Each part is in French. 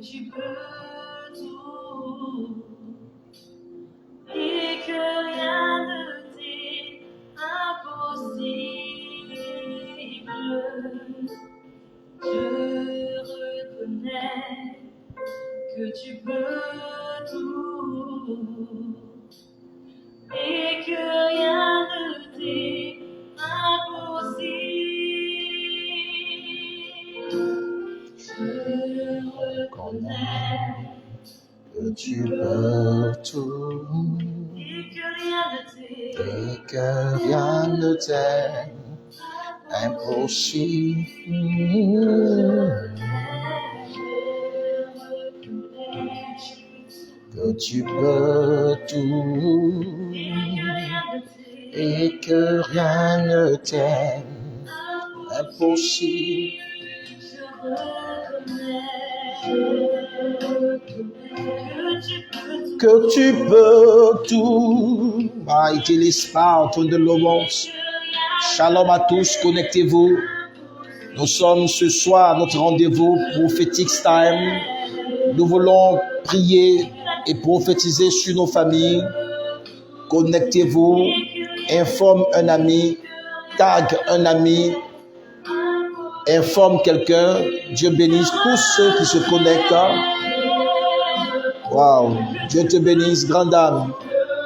tu peux tout et que rien ne t'est impossible. Je reconnais que tu peux tout et que rien ne t'est impossible. Je reconnais Que tu peux tout et que rien ne t'est et que rien ne t'est impossible. Que tu peux tout et que rien ne t'est impossible. Que tu peux tout. Mighty Spirit on the Logos. Shalom à tous, connectez-vous. Nous sommes ce soir à notre rendez-vous prophétique time. Nous voulons prier et prophétiser sur nos familles. Connectez-vous, informe un ami, tag un ami, informe quelqu'un. Dieu bénisse tous ceux qui se connectent. Wow, Dieu te bénisse, grande dame.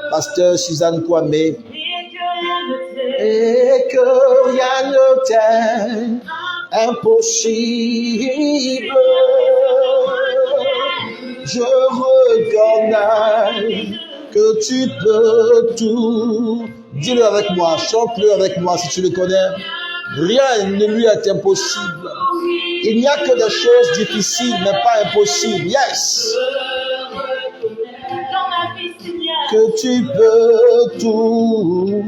Pasteur Suzanne Kwame. Et que rien ne t'est impossible. Je reconnais que tu peux tout. Dis-le avec moi, chante-le avec moi si tu le connais. Rien ne lui est impossible. Il n'y a que des choses difficiles, mais pas impossibles. Yes. Que tu peux tout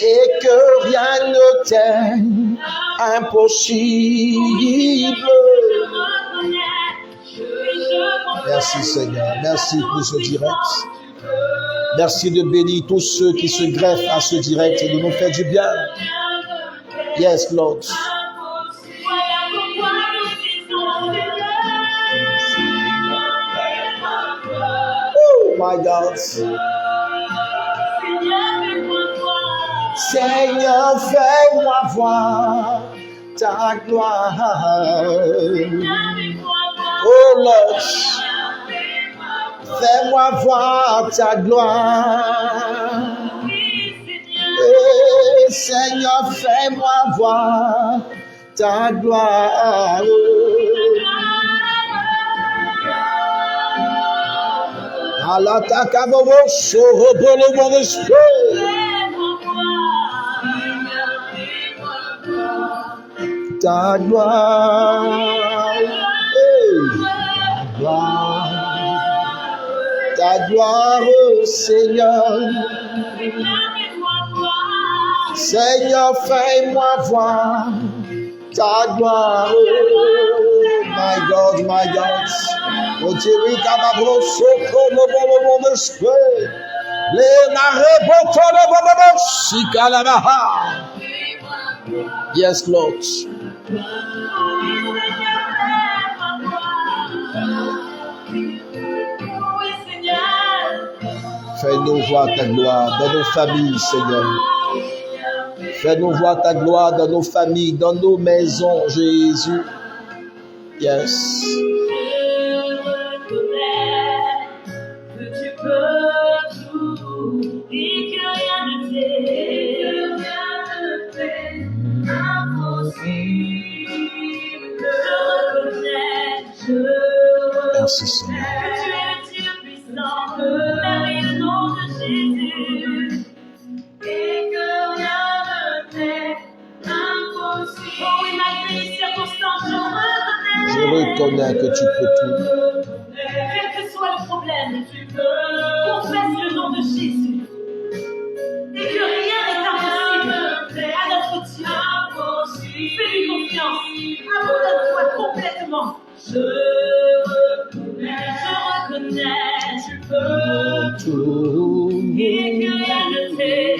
et que rien ne t'est impossible. Merci Seigneur, merci pour ce direct. Merci de bénir tous ceux qui se greffent à ce direct et de nous faire du bien. Yes, Lord. Oh my God. Seigneur, fais-moi voir ta gloire. Oh Lord, fais-moi voir ta gloire. Et Seigneur, fais-moi voir ta gloire. Alatacabobo, sorobolo, mon esprit. Ta gloire, ta gloire, Seigneur. Seigneur, fais-moi voir ta gloire. My God, my God. Oh Dieu, cababro, sokolo, mon esprit. Les nareboto, le sikalamaha. Yes, Lord. Fais-nous voir ta gloire dans nos familles, Seigneur. Fais-nous voir ta gloire dans nos familles, dans nos maisons, Jésus. Yes. Merci Seigneur. Je reconnais que tu peux tout. Quel que soit le problème, confesse le nom de Jésus. Et que rien n'est impossible à notre Dieu. Fais-lui confiance. Abandonne-toi complètement. Je reconnais, tu peux tout. Et que rien ne t'est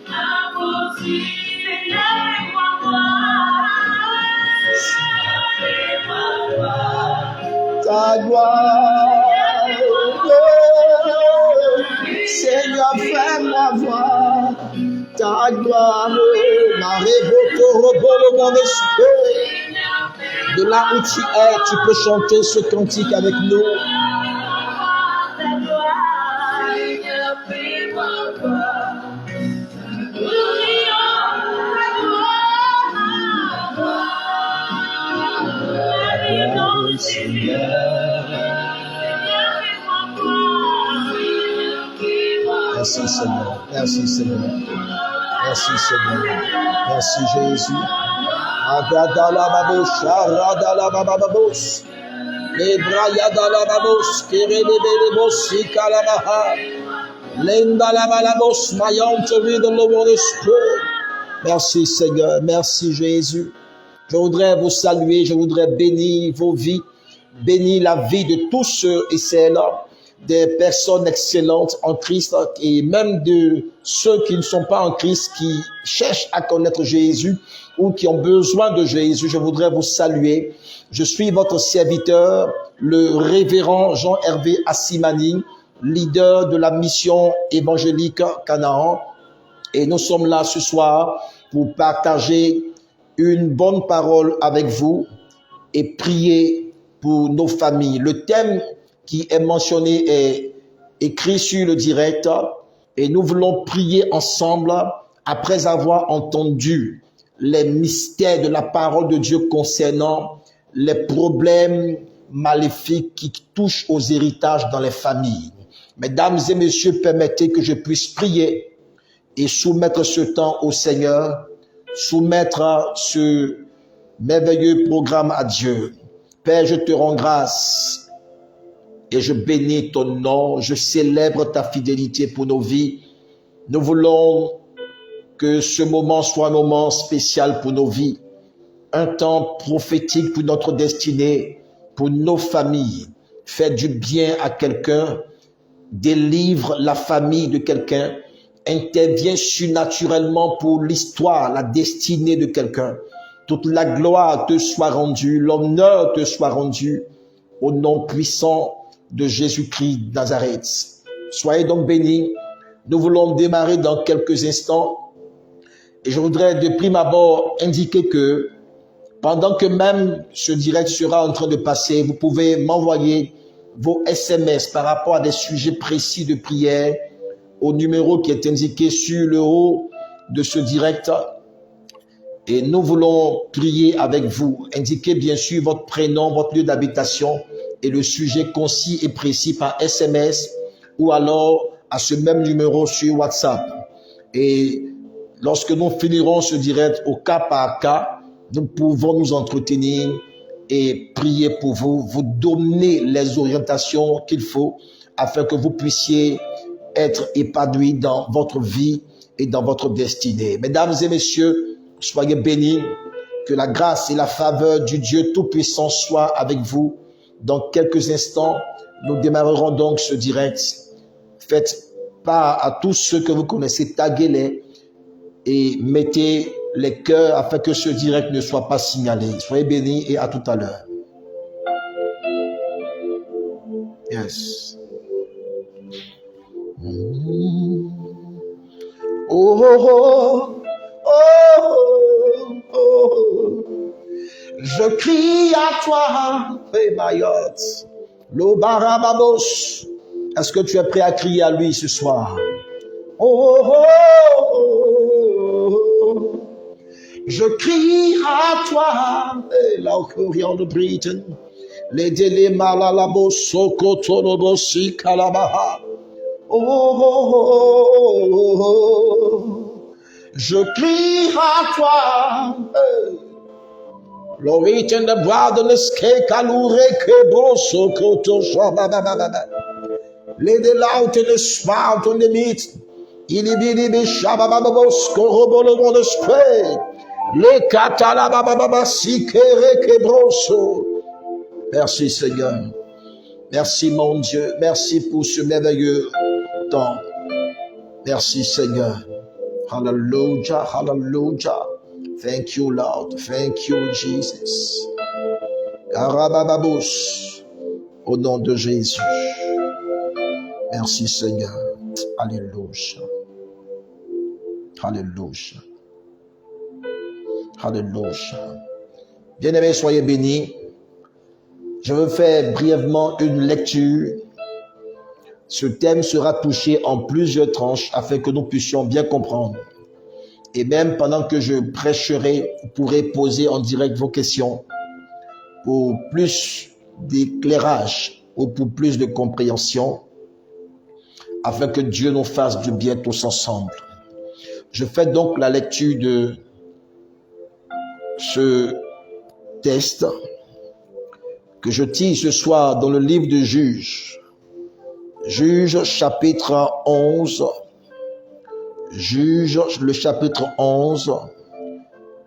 impossible. Seigneur, fais-moi voir ta gloire. Seigneur, fais-moi voir ta gloire. Mon esprit. De là où tu es, tu peux chanter ce cantique avec nous. Merci Seigneur, merci Seigneur, merci Seigneur, merci Jésus. Les bras yadalababos, kerebebelebos, ikalabaha, lendalabalabos, mayanterie de l'esprit. Merci Seigneur, merci Jésus. Je voudrais vous saluer, je voudrais bénir vos vies, bénir la vie de tous ceux et celles-là, des personnes excellentes en Christ et même de ceux qui ne sont pas en Christ, qui cherchent à connaître Jésus ou qui ont besoin de Jésus. Je voudrais vous saluer. Je suis votre serviteur, le révérend Jean-Hervé Assimani, leader de la mission évangélique Canaan. Et nous sommes là ce soir pour partager une bonne parole avec vous et prier pour nos familles. Le thème qui est mentionné est écrit sur le direct et nous voulons prier ensemble après avoir entendu les mystères de la parole de Dieu concernant les problèmes maléfiques qui touchent aux héritages dans les familles. Mesdames et messieurs, permettez que je puisse prier et soumettre ce temps au Seigneur, soumettre ce merveilleux programme à Dieu. Père, je te rends grâce et je bénis ton nom, je célèbre ta fidélité pour nos vies. Nous voulons que ce moment soit un moment spécial pour nos vies, un temps prophétique pour notre destinée, pour nos familles. Fais du bien à quelqu'un, délivre la famille de quelqu'un, interviens surnaturellement pour l'histoire, la destinée de quelqu'un. Toute la gloire te soit rendue, l'honneur te soit rendu, au nom puissant de Jésus-Christ de Nazareth. Soyez donc bénis. Nous voulons démarrer dans quelques instants. Et je voudrais de prime abord indiquer que pendant que même ce direct sera en train de passer, vous pouvez m'envoyer vos SMS par rapport à des sujets précis de prière au numéro qui est indiqué sur le haut de ce direct. Et nous voulons prier avec vous. Indiquez bien sûr votre prénom, votre lieu d'habitation et le sujet concis et précis par SMS ou alors à ce même numéro sur WhatsApp. Et lorsque nous finirons ce direct au cas par cas, nous pouvons nous entretenir et prier pour vous, vous donner les orientations qu'il faut afin que vous puissiez être épanouis dans votre vie et dans votre destinée. Mesdames et messieurs, soyez bénis, que la grâce et la faveur du Dieu Tout-Puissant soient avec vous. Dans quelques instants, nous démarrerons donc ce direct. Faites part à tous ceux que vous connaissez, taguez-les et mettez les cœurs afin que ce direct ne soit pas signalé. Soyez bénis et à tout à l'heure. Yes. Oh, oh, oh, oh, oh. Je crie à toi, Mayotte, l'Obarababos. Est-ce que tu es prêt à crier à lui ce soir? Oh, oh, oh, oh. Je crie à toi, la Corian de Britain, les délais malalabos, sokotorobosi kalabaha. Oh, oh, oh, oh, oh. Je crie à toi, Lorite in the brotherless cake, alure broso koto shabababa. Lady loud in the spout on the meat. Ilibidi shabababos korobolo the spray. Le katalabababa sikere kebroso. Merci Seigneur. Merci mon Dieu. Merci pour ce merveilleux temps. Merci Seigneur. Hallelujah, hallelujah. Thank you, Lord. Thank you, Jesus. Karabababos. Au nom de Jésus. Merci Seigneur. Alléluia. Alléluia. Alléluia. Bien-aimés, soyez bénis. Je veux faire brièvement une lecture. Ce thème sera touché en plusieurs tranches afin que nous puissions bien comprendre. Et même pendant que je prêcherai, vous pourrez poser en direct vos questions pour plus d'éclairage ou pour plus de compréhension afin que Dieu nous fasse du bien tous ensemble. Je fais donc la lecture de ce texte que je tire ce soir dans le livre de Juges. Juges chapitre 11. Juges le chapitre 11,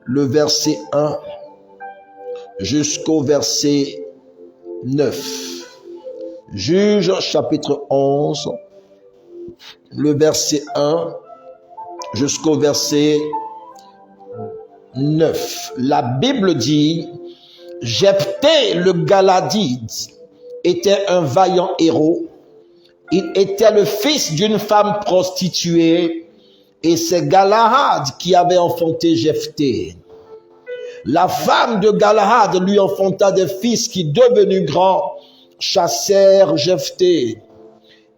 le verset 1 jusqu'au verset 9. Juges chapitre 11, le verset 1 jusqu'au verset 9. La Bible dit, Jephthé le Galadite était un vaillant héros. Il était le fils d'une femme prostituée et c'est Galahad qui avait enfanté Jephthé. La femme de Galahad lui enfanta des fils qui, devenus grands, chassèrent Jephthé.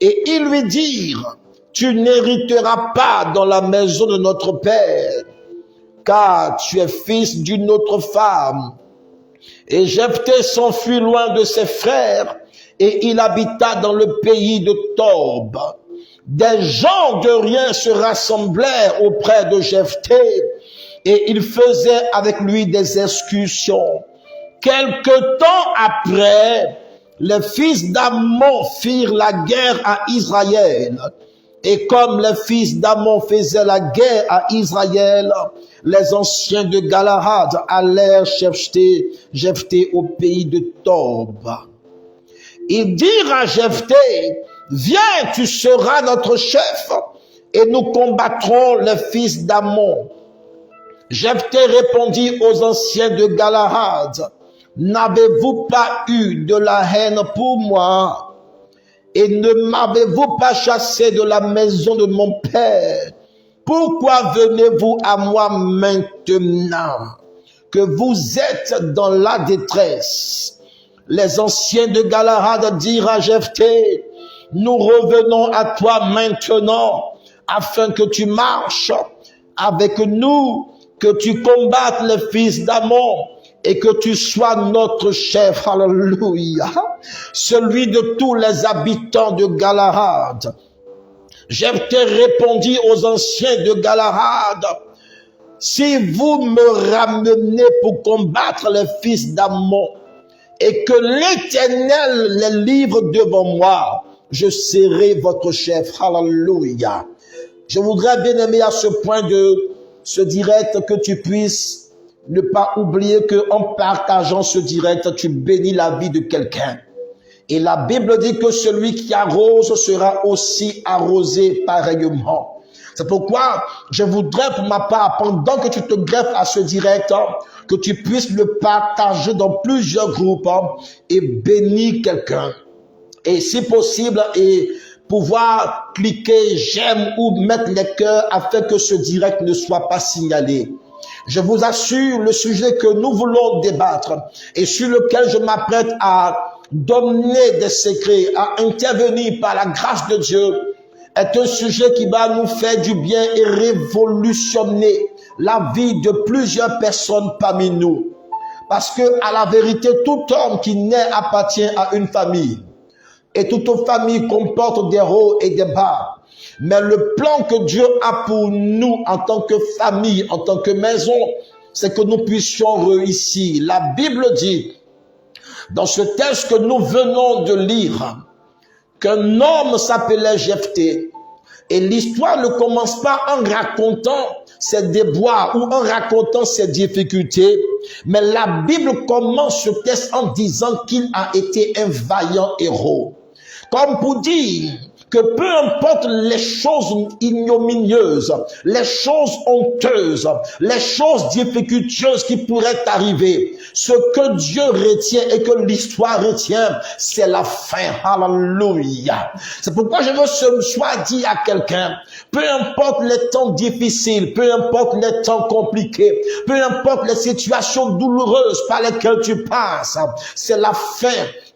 Et ils lui dirent, tu n'hériteras pas dans la maison de notre père, car tu es fils d'une autre femme. Et Jephthé s'enfuit loin de ses frères, et il habita dans le pays de Tob. Des gens de rien se rassemblèrent auprès de Jephthé, et ils faisaient avec lui des excursions. Quelque temps après, les fils d'Ammon firent la guerre à Israël. Et comme les fils d'Ammon faisaient la guerre à Israël, les anciens de Galahad allèrent chercher Jephthé au pays de Tob. Ils dirent à Jephthé, viens, tu seras notre chef, et nous combattrons les fils d'Ammon. Jephthé répondit aux anciens de Galahad, n'avez-vous pas eu de la haine pour moi? Et ne m'avez-vous pas chassé de la maison de mon père? Pourquoi venez-vous à moi maintenant que vous êtes dans la détresse? Les anciens de Galahad dirent à Jephthé, nous revenons à toi maintenant afin que tu marches avec nous, que tu combattes les fils d'Ammon et que tu sois notre chef. Alléluia. Celui de tous les habitants de Galahad. Jephthé répondit aux anciens de Galahad, si vous me ramenez pour combattre les fils d'Ammon et que l'Éternel les livre devant moi, je serai votre chef. Alléluia. Je voudrais bien aimer à ce point de ce direct que tu puisses ne pas oublier que en partageant ce direct, tu bénis la vie de quelqu'un. Et la Bible dit que celui qui arrose sera aussi arrosé pareillement. C'est pourquoi je voudrais pour ma part, pendant que tu te greffes à ce direct, que tu puisses le partager dans plusieurs groupes et bénir quelqu'un. Et si possible, et pouvoir cliquer j'aime ou mettre les cœurs afin que ce direct ne soit pas signalé. Je vous assure, le sujet que nous voulons débattre et sur lequel je m'apprête à donner des secrets, à intervenir par la grâce de Dieu, est un sujet qui va nous faire du bien et révolutionner la vie de plusieurs personnes parmi nous. Parce que, à la vérité, tout homme qui naît appartient à une famille. Et toute famille comporte des hauts et des bas. Mais le plan que Dieu a pour nous en tant que famille, en tant que maison, c'est que nous puissions réussir. La Bible dit, dans ce texte que nous venons de lire, qu'un homme s'appelait Jephthé. Et l'histoire ne commence pas en racontant ses déboires ou en racontant ses difficultés, mais la Bible commence ce texte en disant qu'il a été un vaillant héros. Comme pour dire que peu importe les choses ignominieuses, les choses honteuses, les choses difficultueuses qui pourraient arriver, ce que Dieu retient et que l'histoire retient, c'est la fin. Alléluia. C'est pourquoi je veux ce soir dire à quelqu'un, peu importe les temps difficiles, peu importe les temps compliqués, peu importe les situations douloureuses par lesquelles tu passes, c'est la fin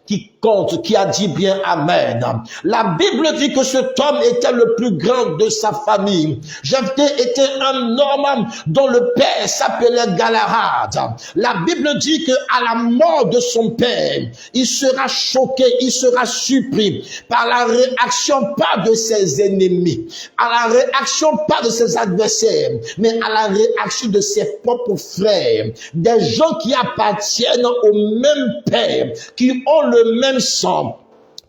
qui compte, qui a dit bien Amen. La Bible dit que cet homme était le plus grand de sa famille. Jephthé était un homme dont le père s'appelait Galahad. La Bible dit que à la mort de son père, il sera choqué, il sera surpris par la réaction pas de ses ennemis, à la réaction pas de ses adversaires, mais à la réaction de ses propres frères, des gens qui appartiennent au même père, qui ont le même sang.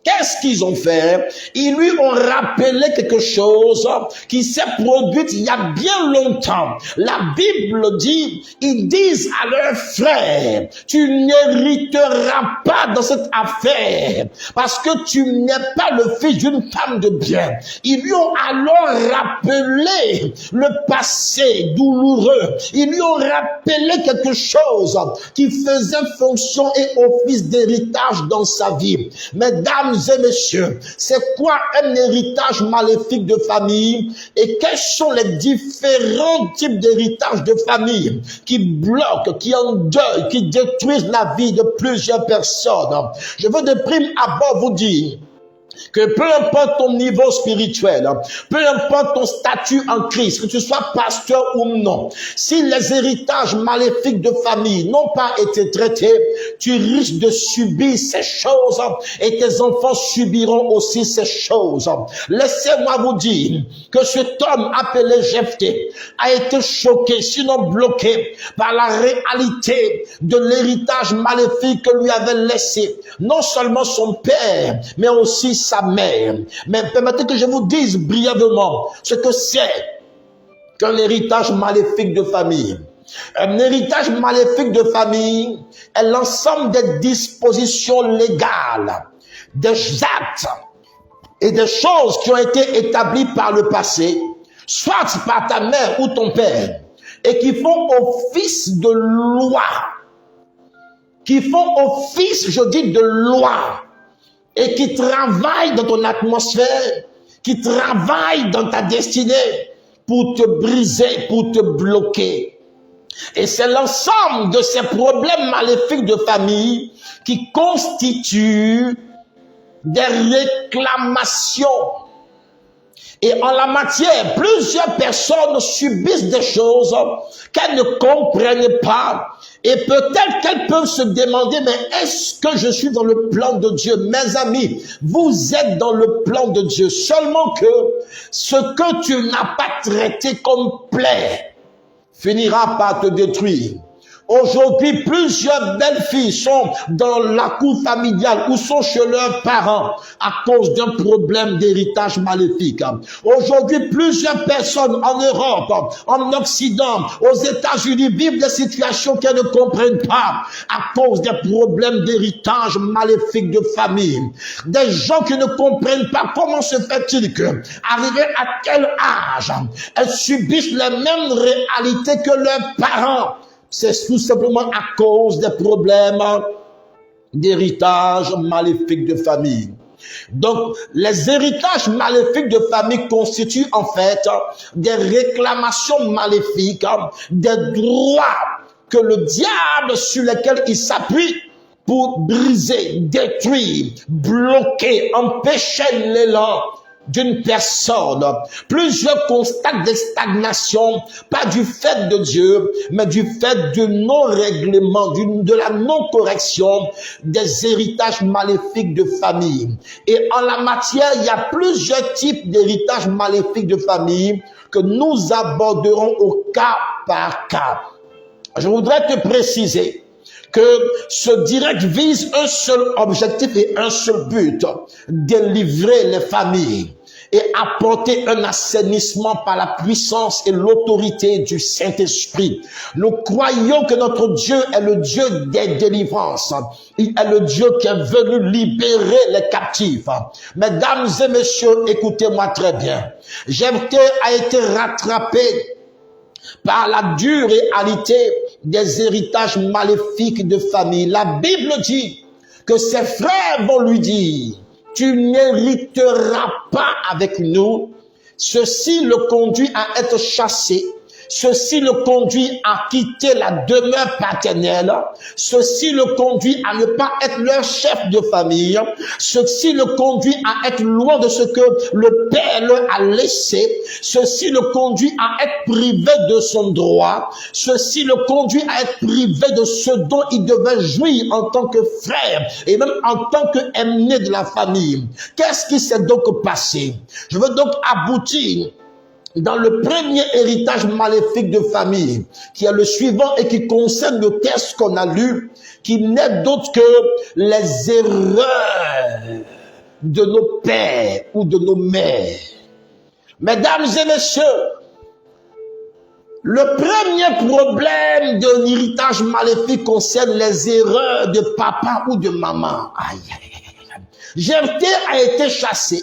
Qu'est-ce qu'ils ont fait? Ils lui ont rappelé quelque chose qui s'est produit il y a bien longtemps. La Bible dit, ils disent à leurs frères, tu n'hériteras pas dans cette affaire parce que tu n'es pas le fils d'une femme de bien. Ils lui ont alors rappelé le passé douloureux. Ils lui ont rappelé quelque chose qui faisait fonction et office d'héritage dans sa vie. Mesdames et messieurs, c'est quoi un héritage maléfique de famille et quels sont les différents types d'héritage de famille qui bloquent, qui endeuillent, qui détruisent la vie de plusieurs personnes? Je veux de prime abord vous dire que peu importe ton niveau spirituel, peu importe ton statut en Christ, que tu sois pasteur ou non, si les héritages maléfiques de famille n'ont pas été traités, tu risques de subir ces choses et tes enfants subiront aussi ces choses. Laissez-moi vous dire que cet homme appelé Jephthé a été choqué, sinon bloqué par la réalité de l'héritage maléfique que lui avait laissé non seulement son père, mais aussi sa mère. Mais permettez que je vous dise brièvement ce que c'est qu'un héritage maléfique de famille. Un héritage maléfique de famille est l'ensemble des dispositions légales, des actes et des choses qui ont été établies par le passé, soit par ta mère ou ton père, et qui font office de loi. Qui font office, je dis, de loi. Et qui travaille dans ton atmosphère, qui travaille dans ta destinée pour te briser, pour te bloquer. Et c'est l'ensemble de ces problèmes maléfiques de famille qui constituent des réclamations. Et en la matière, plusieurs personnes subissent des choses qu'elles ne comprennent pas. Et peut-être qu'elles peuvent se demander, mais est-ce que je suis dans le plan de Dieu? Mes amis, vous êtes dans le plan de Dieu. Seulement que ce que tu n'as pas traité comme plaie finira par te détruire. Aujourd'hui, plusieurs belles filles sont dans la cour familiale ou sont chez leurs parents à cause d'un problème d'héritage maléfique. Aujourd'hui, plusieurs personnes en Europe, en Occident, aux États-Unis vivent des situations qu'elles ne comprennent pas à cause des problèmes d'héritage maléfique de famille. Des gens qui ne comprennent pas comment se fait-il que, arrivés à quel âge, elles subissent les mêmes réalités que leurs parents. C'est tout simplement à cause des problèmes d'héritage maléfique de famille. Donc, les héritages maléfiques de famille constituent en fait des réclamations maléfiques, des droits que le diable sur lesquels il s'appuie pour briser, détruire, bloquer, empêcher l'élan d'une personne. Plusieurs constatent des stagnations, pas du fait de Dieu, mais du fait du non-règlement, de la non-correction des héritages maléfiques de famille. Et en la matière, il y a plusieurs types d'héritages maléfiques de famille que nous aborderons au cas par cas. Je voudrais te préciser que ce direct vise un seul objectif et un seul but, délivrer les familles. et apporter un assainissement par la puissance et l'autorité du Saint-Esprit. Nous croyons que notre Dieu est le Dieu des délivrances. Il est le Dieu qui est venu libérer les captifs. Mesdames et messieurs, écoutez-moi très bien. Jephthé a été rattrapé par la dure réalité des héritages maléfiques de famille. La Bible dit que ses frères vont lui dire: tu n'hériteras pas avec nous. Ceci le conduit à être chassé. Ceci le conduit à quitter la demeure paternelle. Ceci le conduit à ne pas être leur chef de famille. Ceci le conduit à être loin de ce que le père leur a laissé. Ceci le conduit à être privé de son droit. Ceci le conduit à être privé de ce dont il devait jouir en tant que frère et même en tant qu'aîné de la famille. Qu'est-ce qui s'est donc passé? Je veux donc aboutir dans le premier héritage maléfique de famille, qui est le suivant et qui concerne le texte qu'on a lu, qui n'est d'autre que les erreurs de nos pères ou de nos mères. Mesdames et messieurs, le premier problème d'un héritage maléfique concerne les erreurs de papa ou de maman. Aïe, aïe, aïe. Jephthé a été chassé.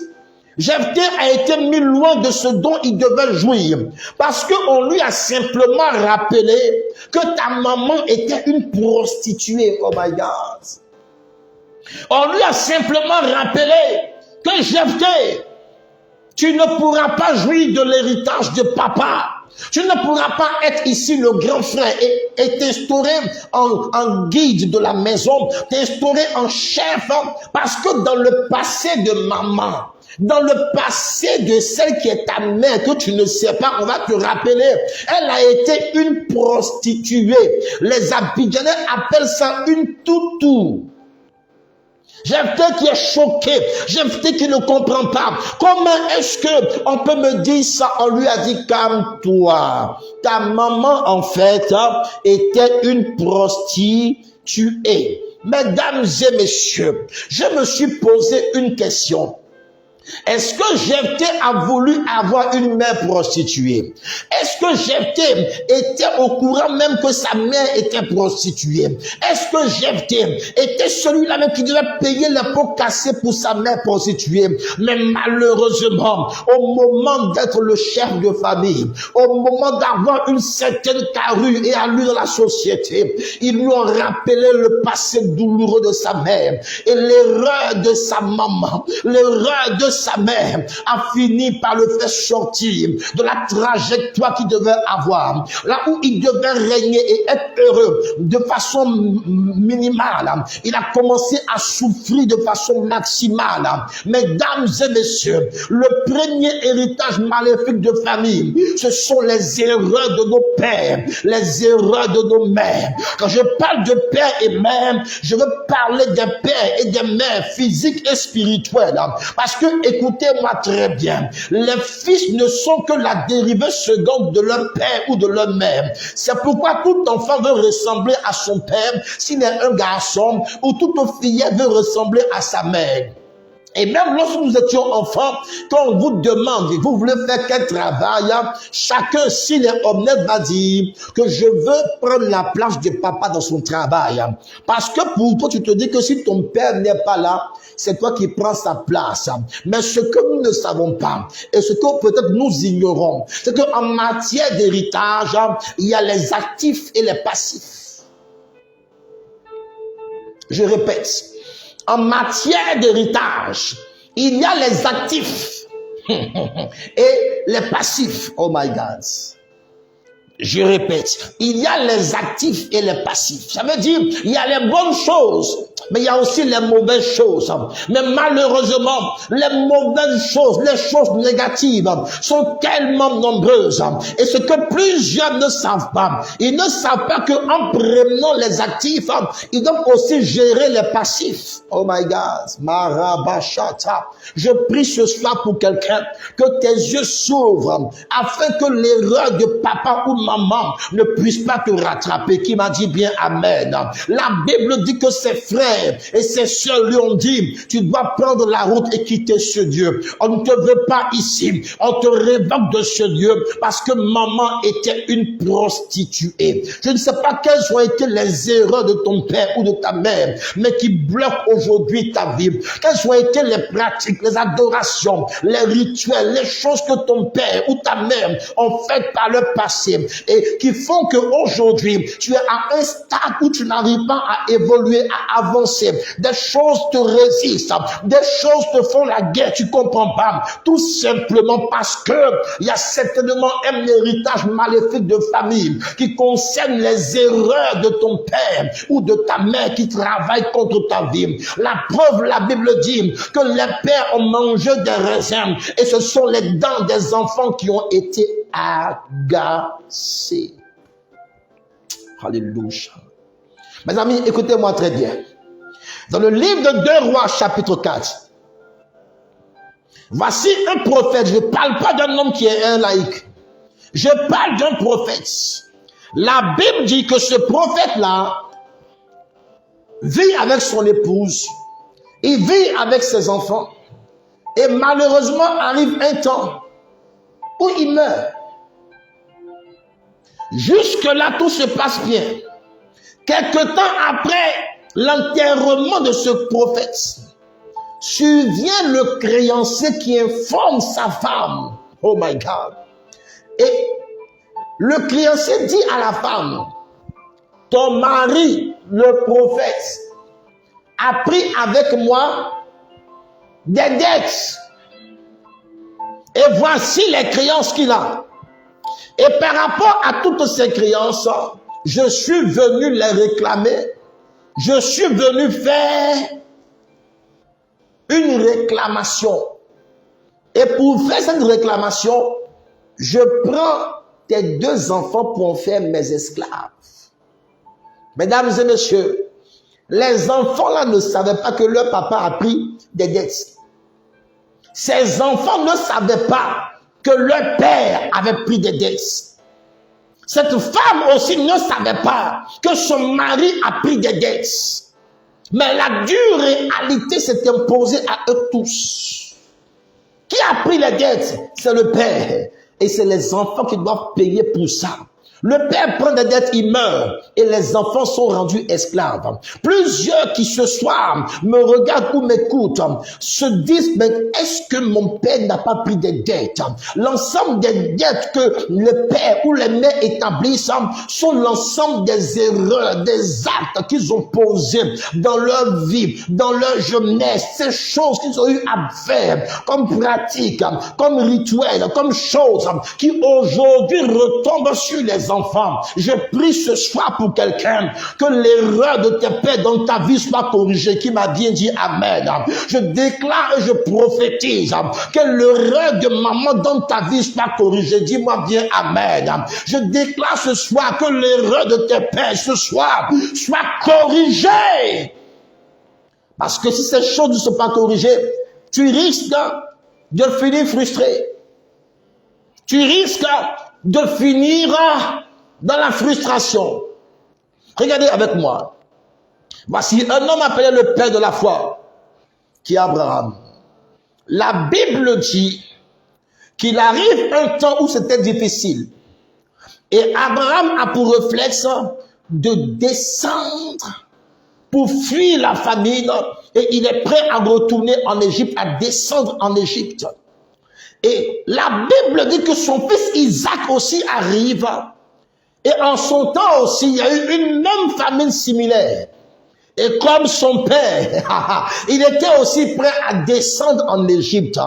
Jephthé a été mis loin de ce dont il devait jouir. Parce qu'on lui a simplement rappelé que ta maman était une prostituée. Oh my God. On lui a simplement rappelé que Jephthé, tu ne pourras pas jouir de l'héritage de papa. Tu ne pourras pas être ici le grand frère et t'instaurer en guide de la maison, t'instaurer en chef, parce que dans le passé de maman, dans le passé de celle qui est ta mère, que tu ne sais pas, on va te rappeler, elle a été une prostituée. Les Abidjanais appellent ça une toutou. Jephthé qui est choqué, Jephthé qui ne comprend pas. Comment est-ce que on peut me dire ça? On lui a dit: calme-toi. Ta maman, en fait, était une prostituée. Mesdames et messieurs, je me suis posé une question. Est-ce que Jephthé a voulu avoir une mère prostituée? Est-ce que Jephthé était au courant même que sa mère était prostituée? Est-ce que Jephthé était celui-là même qui devait payer les pots cassés pour sa mère prostituée? Mais malheureusement, au moment d'être le chef de famille, au moment d'avoir une certaine carrure et allure dans la société, ils lui ont rappelé le passé douloureux de sa mère et l'erreur de sa maman, l'erreur de sa mère a fini par le faire sortir de la trajectoire qu'il devait avoir, là où il devait régner et être heureux de façon minimale. Il a commencé à souffrir de façon maximale. Mesdames et messieurs, le premier héritage maléfique de famille, ce sont les erreurs de nos pères, les erreurs de nos mères. Quand je parle de père et mère, je veux parler des pères et des mères physiques et spirituelles, parce que écoutez-moi très bien, les fils ne sont que la dérivée seconde de leur père ou de leur mère. C'est pourquoi tout enfant veut ressembler à son père s'il est un garçon, ou toute fillette veut ressembler à sa mère. Et même lorsque nous étions enfants, quand on vous demande, vous voulez faire quel travail, chacun, s'il est honnête, va dire que je veux prendre la place de papa dans son travail. Parce que pour toi, tu te dis que si ton père n'est pas là, c'est toi qui prends sa place. Mais ce que nous ne savons pas, et ce que peut-être nous ignorons, c'est qu'en matière d'héritage, il y a les actifs et les passifs. Je répète. En matière d'héritage, il y a les actifs et les passifs. Oh my God. Je répète, il y a les actifs et les passifs. Ça veut dire, il y a les bonnes choses, mais il y a aussi les mauvaises choses. Mais malheureusement, les mauvaises choses, les choses négatives sont tellement nombreuses. Et ce que plusieurs ne savent pas, ils ne savent pas qu'en prenant les actifs, ils doivent aussi gérer les passifs. Oh my God. Marabashata. Je prie ce soir pour quelqu'un que tes yeux s'ouvrent afin que l'erreur de papa ou maman ne puisse pas te rattraper. Qui m'a dit bien amen? La Bible dit que ses frères frères et ses sœurs lui ont dit, tu dois prendre la route et quitter ce Dieu. On ne te veut pas ici. On te révoque de ce Dieu parce que maman était une prostituée. Je ne sais pas quelles ont été les erreurs de ton père ou de ta mère, mais qui bloquent aujourd'hui ta vie. Quelles ont été les pratiques, les adorations, les rituels, les choses que ton père ou ta mère ont faites par le passé et qui font qu'aujourd'hui, tu es à un stade où tu n'arrives pas à évoluer, à avancer. Des choses te résistent, des choses te font la guerre, tu comprends pas. Tout simplement parce que il y a certainement un héritage maléfique de famille qui concerne les erreurs de ton père ou de ta mère qui travaillent contre ta vie. La preuve, la Bible dit que les pères ont mangé des raisins et ce sont les dents des enfants qui ont été agacées. Alléluia. Mes amis, écoutez-moi très bien. Dans le livre de 2 Rois, chapitre 4, voici un prophète. Je ne parle pas d'un homme qui est un laïc. Je parle d'un prophète. La Bible dit que ce prophète-là vit avec son épouse. Il vit avec ses enfants. Et malheureusement, arrive un temps où il meurt. Jusque-là, tout se passe bien. Quelque temps après l'enterrement de ce prophète, survient le créancier qui informe sa femme. Oh my God. Et le créancier dit à la femme, ton mari, le prophète, a pris avec moi des dettes. Et voici les créances qu'il a. Et par rapport à toutes ces créances, je suis venu les réclamer. Je suis venu faire une réclamation. Et pour faire cette réclamation, je prends tes 2 enfants pour en faire mes esclaves. Mesdames et messieurs, les enfants là ne savaient pas que leur papa a pris des dettes. Ces enfants ne savaient pas que leur père avait pris des dettes. Cette femme aussi ne savait pas que son mari a pris des dettes. Mais la dure réalité s'est imposée à eux tous. Qui a pris les dettes? C'est le père. Et c'est les enfants qui doivent payer pour ça. Le père prend des dettes, il meurt. Et les enfants sont rendus esclaves. Plusieurs qui ce soir me regardent ou m'écoutent se disent, mais est-ce que mon père n'a pas pris des dettes? L'ensemble des dettes que le père ou les mères établissent sont l'ensemble des erreurs, des actes qu'ils ont posés dans leur vie, dans leur jeunesse. Ces choses qu'ils ont eu à faire comme pratique, comme rituel, comme choses qui aujourd'hui retombent sur les enfants. Je prie ce soir pour quelqu'un que l'erreur de tes pères dans ta vie soit corrigée, qui m'a bien dit amen. Je déclare et je prophétise que l'erreur de maman dans ta vie soit corrigée. Dis-moi bien amen. Je déclare ce soir que l'erreur de tes pères ce soir soit corrigée. Parce que si ces choses ne sont pas corrigées, tu risques de finir frustré. Tu risques de finir dans la frustration. Regardez avec moi. Voici un homme appelé le père de la foi, qui est Abraham. La Bible dit qu'il arrive un temps où c'était difficile. Et Abraham a pour réflexe de descendre pour fuir la famine. Et il est prêt à retourner en Égypte, à descendre en Égypte. Et la Bible dit que son fils Isaac aussi arrive. Et en son temps aussi, il y a eu une même famine similaire. Et comme son père, il était aussi prêt à descendre en Égypte.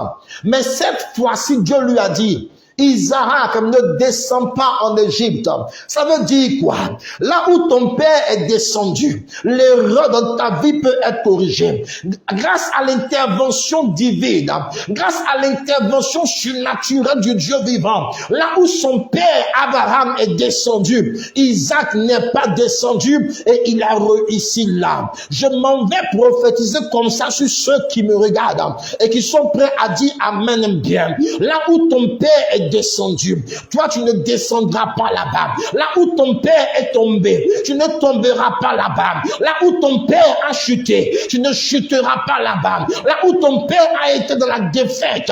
Mais cette fois-ci, Dieu lui a dit, Isaac, ne descend pas en Égypte. Ça veut dire quoi? Là où ton père est descendu, l'erreur dans ta vie peut être corrigée. Grâce à l'intervention divine, grâce à l'intervention surnaturelle du Dieu vivant. Là où son père Abraham est descendu, Isaac n'est pas descendu et il a réussi là. Je m'en vais prophétiser comme ça sur ceux qui me regardent et qui sont prêts à dire amen bien. Là où ton père est descendu, toi tu ne descendras pas là-bas. Là où ton père est tombé, tu ne tomberas pas là-bas. Là où ton père a chuté, tu ne chuteras pas là-bas. Là où ton père a été dans la défaite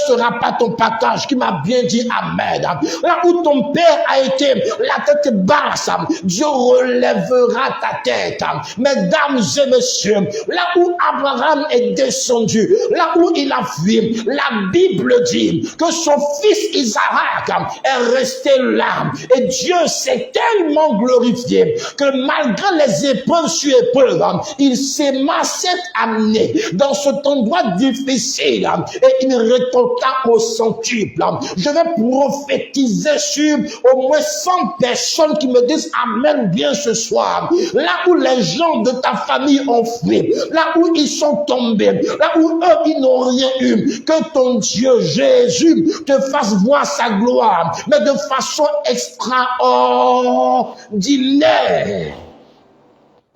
sera pas ton partage. Qui m'a bien dit amen. Là où ton père a été la tête basse, Dieu relèvera ta tête. Mesdames et messieurs, là où Abraham est descendu, là où il a fui, la Bible dit que son fils Isaac est resté là. Et Dieu s'est tellement glorifié que malgré les épreuves sur épreuves, il s'est amené dans cet endroit difficile et il récolta au centuple. Je vais prophétiser sur au moins 100 personnes qui me disent amen bien ce soir. Là où les gens de ta famille ont fui, là où ils sont tombés, là où eux ils n'ont rien eu, que ton Dieu Jésus te fasse voir sa gloire, mais de façon extraordinaire.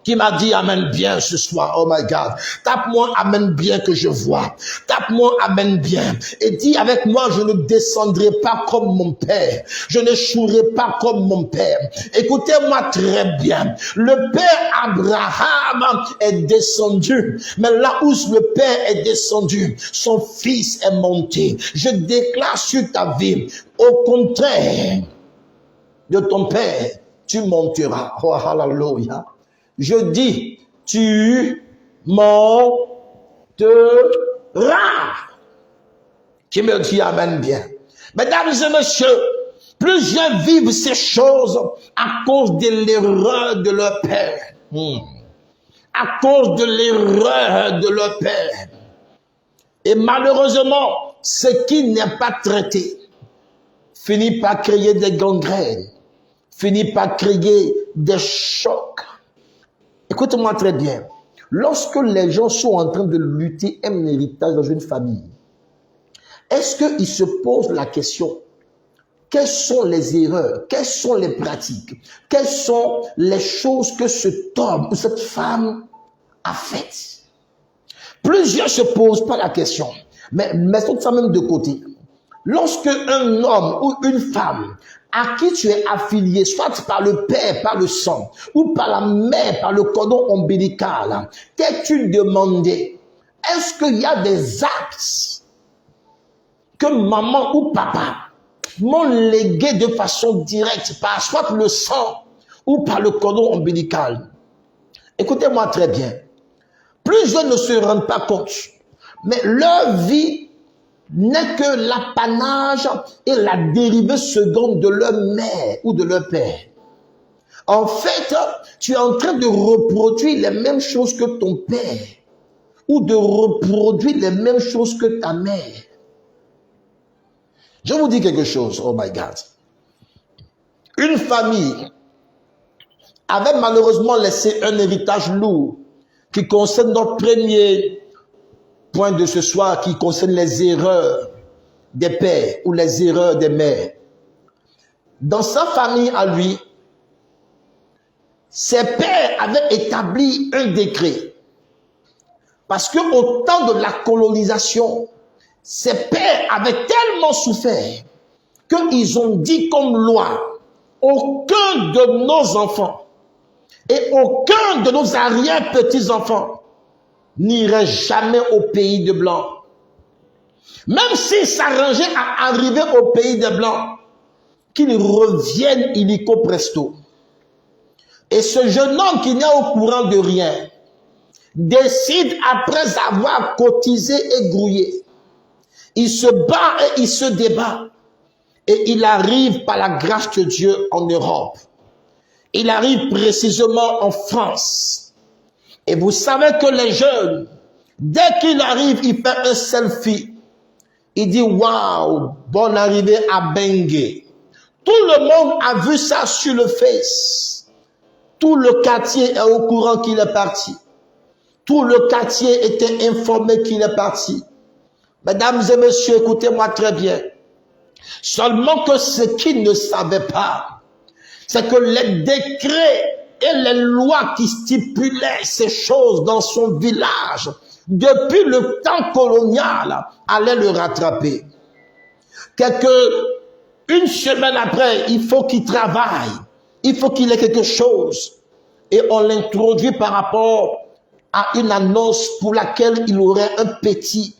Qui m'a dit amen bien ce soir? Oh my God. Tape-moi amen bien que je vois. Tape-moi amen bien. Et dis avec moi, je ne descendrai pas comme mon père. Je ne chouerai pas comme mon père. Écoutez-moi très bien. Le père Abraham est descendu. Mais là où le père est descendu, son fils est monté. Je déclare sur ta vie, au contraire de ton père, tu monteras. Oh, hallelujah. Je dis, tu monteras. Qui me dit amen bien. Mesdames et messieurs, plusieurs vivent ces choses à cause de l'erreur de leur père. À cause de l'erreur de leur père. Et malheureusement, ce qui n'est pas traité finit par créer des gangrènes, finit par créer des chocs. Écoute-moi très bien. Lorsque les gens sont en train de lutter un héritage dans une famille, est-ce qu'ils se posent la question, quelles sont les erreurs, quelles sont les pratiques, quelles sont les choses que cet homme ou cette femme a faites? Plusieurs ne se posent pas la question, mais mettons ça même de côté. Lorsque un homme ou une femme à qui tu es affilié, soit par le père, par le sang, ou par la mère, par le cordon ombilical, t'es-tu demandé, est-ce qu'il y a des actes que maman ou papa m'ont légués de façon directe par soit le sang ou par le cordon ombilical? Écoutez-moi très bien. Plusieurs ne se rendent pas compte, mais leur vie n'est que l'apanage et la dérivée seconde de leur mère ou de leur père. En fait, tu es en train de reproduire les mêmes choses que ton père ou de reproduire les mêmes choses que ta mère. Je vous dis quelque chose, oh my God. Une famille avait malheureusement laissé un héritage lourd qui concerne notre premier point de ce soir, qui concerne les erreurs des pères ou les erreurs des mères. Dans sa famille à lui, ses pères avaient établi un décret. Parce qu'au temps de la colonisation, ses pères avaient tellement souffert qu'ils ont dit comme loi, aucun de nos enfants et aucun de nos arrière-petits-enfants n'irait jamais au pays des Blancs. Même s'ils s'arrangeaient à arriver au pays des Blancs, qu'ils reviennent illico presto. Et ce jeune homme qui n'est au courant de rien, décide après avoir cotisé et grouillé. Il se bat et il se débat. Et il arrive par la grâce de Dieu en Europe. Il arrive précisément en France. Et vous savez que les jeunes, dès qu'il arrive, il fait un selfie. Il dit, waouh, bonne arrivée à Bangui. Tout le monde a vu ça sur le Face. Tout le quartier est au courant qu'il est parti. Tout le quartier était informé qu'il est parti. Mesdames et messieurs, écoutez-moi très bien. Seulement que ce qu'ils ne savaient pas, c'est que les décrets et les lois qui stipulaient ces choses dans son village, depuis le temps colonial, allaient le rattraper. Une semaine après, il faut qu'il travaille. Il faut qu'il ait quelque chose. Et on l'introduit par rapport à une annonce pour laquelle il aurait un petit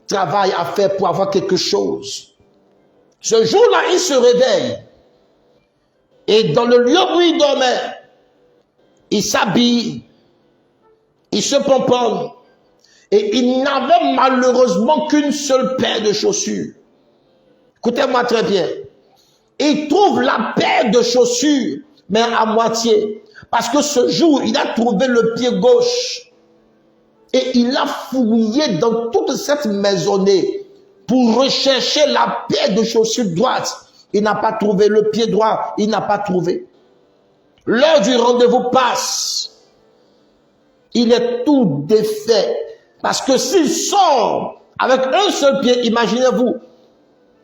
travail à faire pour avoir quelque chose. Ce jour-là, il se réveille. Et dans le lieu où il dormait, il s'habille, il se pomponne. Et il n'avait malheureusement qu'une seule paire de chaussures. Écoutez-moi très bien. Il trouve la paire de chaussures, mais à moitié. Parce que ce jour, il a trouvé le pied gauche. Et il a fouillé dans toute cette maisonnée pour rechercher la paire de chaussures droite. Il n'a pas trouvé le pied droit. Il n'a pas trouvé. L'heure du rendez-vous passe. Il est tout défait. Parce que s'il sort avec un seul pied, imaginez-vous,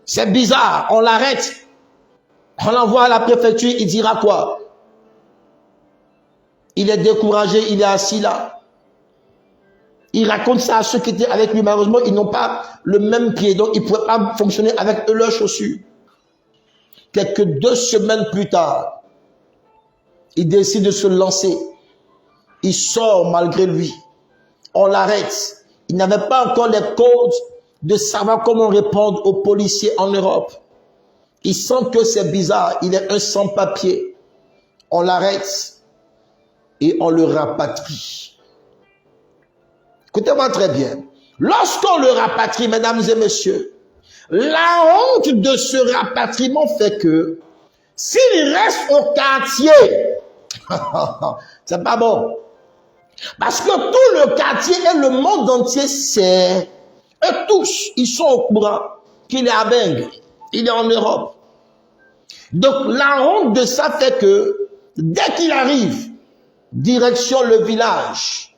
c'est bizarre, on l'arrête. On l'envoie à la préfecture, il dira quoi? Il est découragé, il est assis là. Il raconte ça à ceux qui étaient avec lui. Malheureusement, ils n'ont pas le même pied, donc ils ne pouvaient pas fonctionner avec leurs chaussures. Quelques 2 semaines plus tard, il décide de se lancer. Il sort malgré lui. On l'arrête. Il n'avait pas encore les codes de savoir comment répondre aux policiers en Europe. Il sent que c'est bizarre. Il est un sans-papier. On l'arrête et on le rapatrie. Écoutez-moi très bien. Lorsqu'on le rapatrie, mesdames et messieurs, la honte de ce rapatriement fait que s'il reste au quartier, c'est pas bon. Parce que tout le quartier et le monde entier sait, eux tous, ils sont au courant qu'il est à Beng, il est en Europe. Donc la honte de ça fait que dès qu'il arrive, direction le village,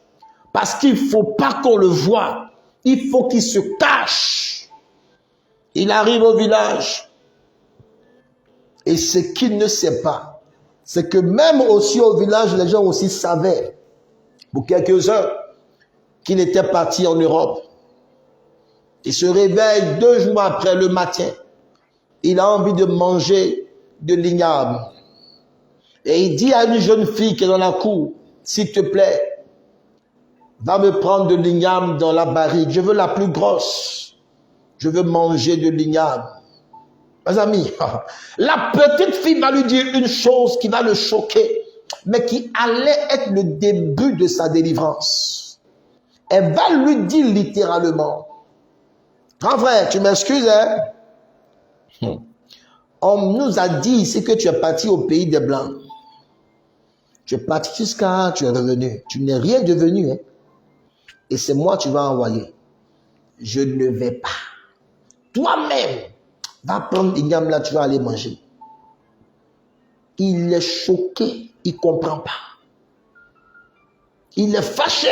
parce qu'il ne faut pas qu'on le voie, il faut qu'il se cache. Il arrive au village et ce qu'il ne sait pas, c'est que même aussi au village, les gens aussi savaient, pour quelques-uns, qu'il était parti en Europe. Il se réveille 2 jours après le matin. Il a envie de manger de l'igname. Et il dit à une jeune fille qui est dans la cour, s'il te plaît, va me prendre de l'igname dans la barrique. Je veux la plus grosse. Je veux manger de l'igname. Mes amis, la petite fille va lui dire une chose qui va le choquer, mais qui allait être le début de sa délivrance. Elle va lui dire littéralement, grand frère, tu m'excuses, hein? On nous a dit ici que tu es parti au pays des Blancs. Tu es parti jusqu'à, tu es revenu. Tu n'es rien devenu, hein? Et c'est moi que tu vas envoyer. Je ne vais pas. Toi-même, va prendre l'igname là, tu vas aller manger. Il est choqué, il ne comprend pas. Il est fâché.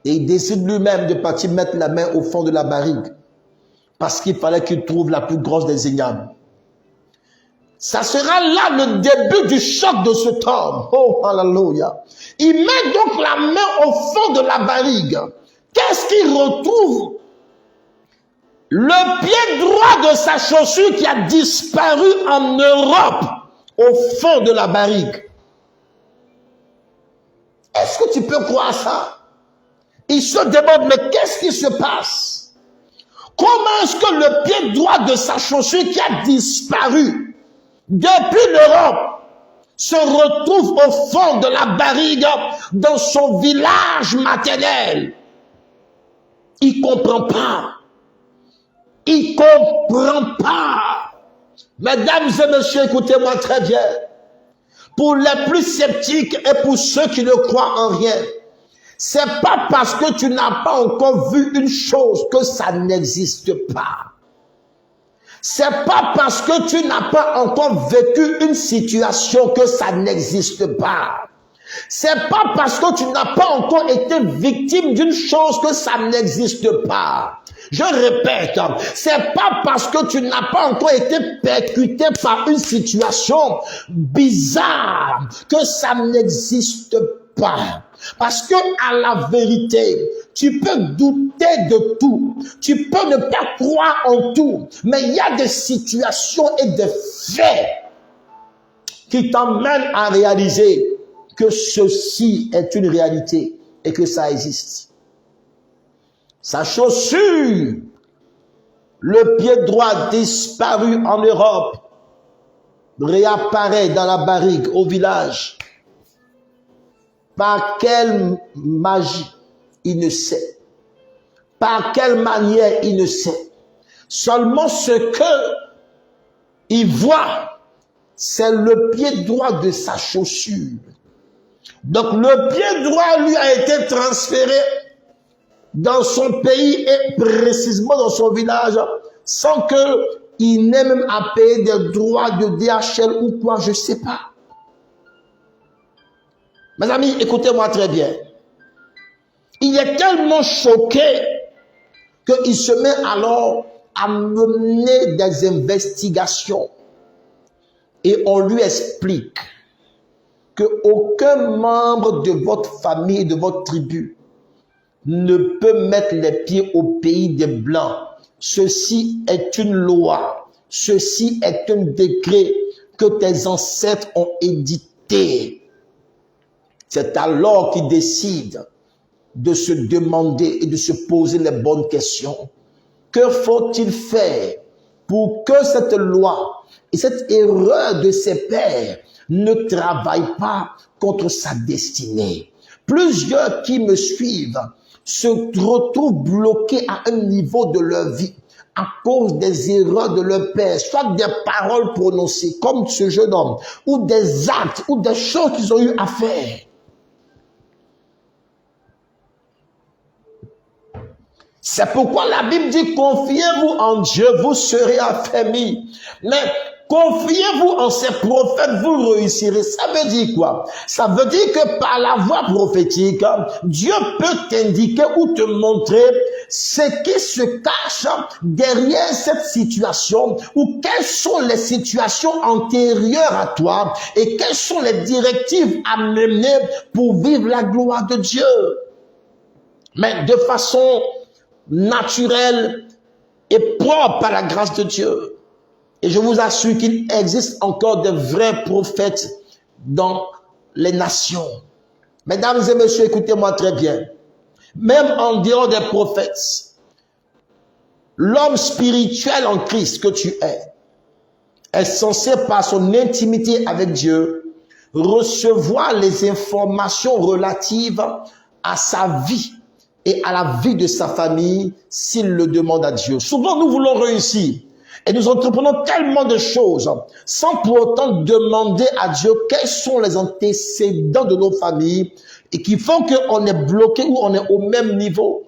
Et il décide lui-même de partir mettre la main au fond de la barrique. Parce qu'il fallait qu'il trouve la plus grosse des ignames. Ça sera là le début du choc de cet homme. Oh, hallelujah. Il met donc la main au fond de la barrique. Qu'est-ce qu'il retrouve? Le pied droit de sa chaussure qui a disparu en Europe, au fond de la barrique. Est-ce que tu peux croire ça? Il se demande, mais qu'est-ce qui se passe? Comment est-ce que le pied droit de sa chaussure qui a disparu depuis l'Europe se retrouve au fond de la barrique dans son village maternel? Il ne comprend pas. Il ne comprend pas. Mesdames et messieurs, écoutez-moi très bien. Pour les plus sceptiques et pour ceux qui ne croient en rien, c'est pas parce que tu n'as pas encore vu une chose que ça n'existe pas. C'est pas parce que tu n'as pas encore vécu une situation que ça n'existe pas. C'est pas parce que tu n'as pas encore été victime d'une chose que ça n'existe pas. Je répète, c'est pas parce que tu n'as pas encore été percuté par une situation bizarre que ça n'existe pas. Parce que, à la vérité, Tu peux douter de tout. Tu peux ne pas croire en tout. Mais il y a des situations et des faits qui t'emmènent à réaliser que ceci est une réalité et que ça existe. Sa chaussure, le pied droit disparu en Europe, réapparaît dans la barrique au village. Par quelle magie, il ne sait. Par quelle manière, il ne sait. Seulement ce que il voit, c'est le pied droit de sa chaussure. Donc le pied droit lui a été transféré dans son pays et précisément dans son village sans qu'il n'ait même à payer des droits de DHL ou quoi, je ne sais pas. Mes amis, écoutez-moi très bien. Il est tellement choqué qu'il se met alors à mener des investigations et on lui explique qu'aucun membre de votre famille et de votre tribu ne peut mettre les pieds au pays des Blancs. Ceci est une loi. Ceci est un décret que tes ancêtres ont édité. C'est alors qu'ils décident de se demander et de se poser les bonnes questions. Que faut-il faire pour que cette loi et cette erreur de ses pères ne travaillent pas contre sa destinée? Plusieurs qui me suivent se retrouvent bloqués à un niveau de leur vie à cause des erreurs de leur père, soit des paroles prononcées comme ce jeune homme, ou des actes, ou des choses qu'ils ont eu à faire. C'est pourquoi la Bible dit, confiez-vous en Dieu, vous serez affermis. Mais confiez-vous en ces prophètes, vous réussirez. Ça veut dire quoi? Ça veut dire que par la voie prophétique, Dieu peut t'indiquer ou te montrer ce qui se cache derrière cette situation ou quelles sont les situations antérieures à toi et quelles sont les directives à mener pour vivre la gloire de Dieu. Mais de façon naturelle et propre à la grâce de Dieu. Et je vous assure qu'il existe encore de vrais prophètes dans les nations. Mesdames et messieurs, écoutez-moi très bien. Même en dehors des prophètes, l'homme spirituel en Christ que tu est censé par son intimité avec Dieu recevoir les informations relatives à sa vie et à la vie de sa famille s'il le demande à Dieu. Souvent, nous voulons réussir et nous entreprenons tellement de choses sans pour autant demander à Dieu quels sont les antécédents de nos familles et qui font qu'on est bloqué ou on est au même niveau.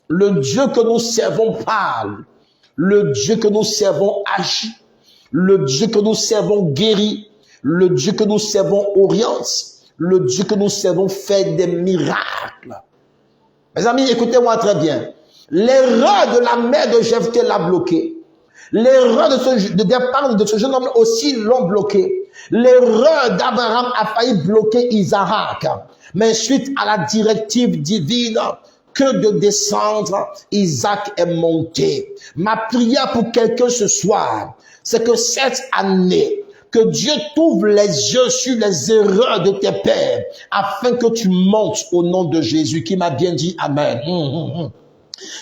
Le Dieu que nous servons parle. Le Dieu que nous servons agit. Le Dieu que nous servons guérit. Le Dieu que nous servons oriente. Le Dieu que nous servons fait des miracles. Mes amis, écoutez-moi très bien. L'erreur de la mère de Jephthé l'a bloqué. L'erreur de départ de ce jeune homme aussi l'ont bloqué. L'erreur d'Abraham a failli bloquer Isaac. Mais suite à la directive divine que de descendre, Isaac est monté. Ma prière pour quelqu'un ce soir, c'est que cette année, que Dieu t'ouvre les yeux sur les erreurs de tes pères, afin que tu montes au nom de Jésus, qui m'a bien dit Amen.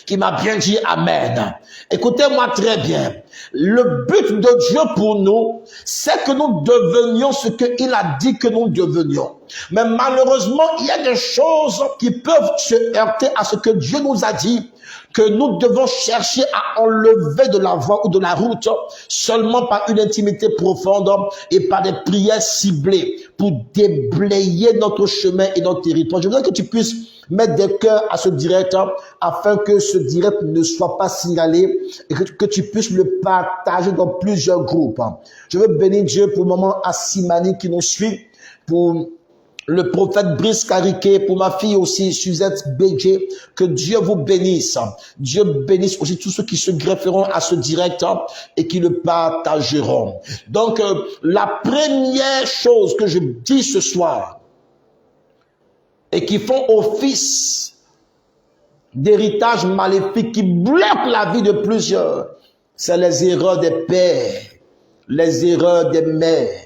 Qui m'a bien dit Amen. Écoutez-moi très bien. Le but de Dieu pour nous, c'est que nous devenions ce qu'il a dit que nous devenions. Mais malheureusement, il y a des choses qui peuvent se heurter à ce que Dieu nous a dit, que nous devons chercher à enlever de la voie ou de la route seulement par une intimité profonde et par des prières ciblées pour déblayer notre chemin et notre territoire. Je voudrais que tu puisses mettre des cœurs à ce direct afin que ce direct ne soit pas signalé et que tu puisses le partager dans plusieurs groupes. Je veux bénir Dieu pour le moment Assimani qui nous suit, pour le prophète Brice Cariquet, pour ma fille aussi, Suzette Bédier, que Dieu vous bénisse. Dieu bénisse aussi tous ceux qui se grefferont à ce direct et qui le partageront. Donc, la première chose que je dis ce soir, et qui font office d'héritage maléfique qui bloque la vie de plusieurs, c'est les erreurs des pères, les erreurs des mères.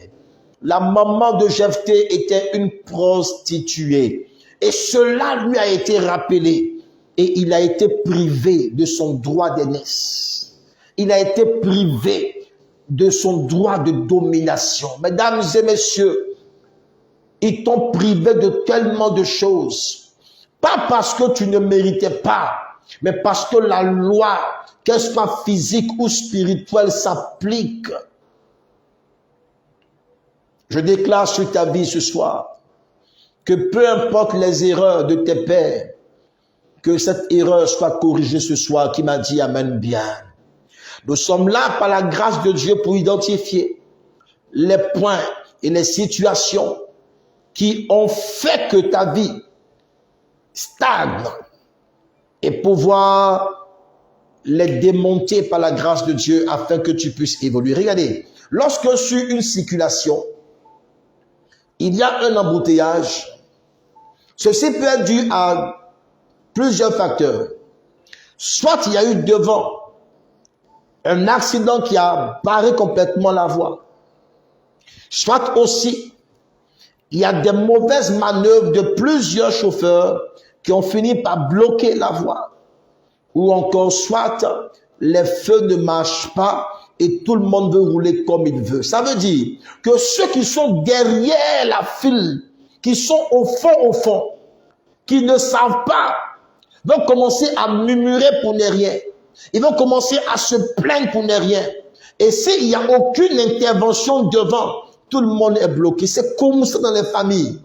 La maman de Jephthé était une prostituée. Et cela lui a été rappelé. Et il a été privé de son droit d'aînesse. Il a été privé de son droit de domination. Mesdames et messieurs, ils t'ont privé de tellement de choses. Pas parce que tu ne méritais pas, mais parce que la loi, qu'elle soit physique ou spirituelle, s'applique. Je déclare sur ta vie ce soir que peu importe les erreurs de tes pères, que cette erreur soit corrigée ce soir. Qui m'a dit amen bien. Nous sommes là par la grâce de Dieu pour identifier les points et les situations qui ont fait que ta vie stagne et pouvoir les démonter par la grâce de Dieu afin que tu puisses évoluer. Regardez, lorsque sur une circulation, il y a un embouteillage, ceci peut être dû à plusieurs facteurs. Soit il y a eu devant un accident qui a barré complètement la voie. Soit aussi, il y a des mauvaises manœuvres de plusieurs chauffeurs qui ont fini par bloquer la voie. Ou encore, soit les feux ne marchent pas et tout le monde veut rouler comme il veut. Ça veut dire que ceux qui sont derrière la file, qui sont au fond, qui ne savent pas, vont commencer à murmurer pour ne rien. Ils vont commencer à se plaindre pour ne rien. Et s'il n'y a aucune intervention devant, tout le monde est bloqué. C'est comme ça dans les familles.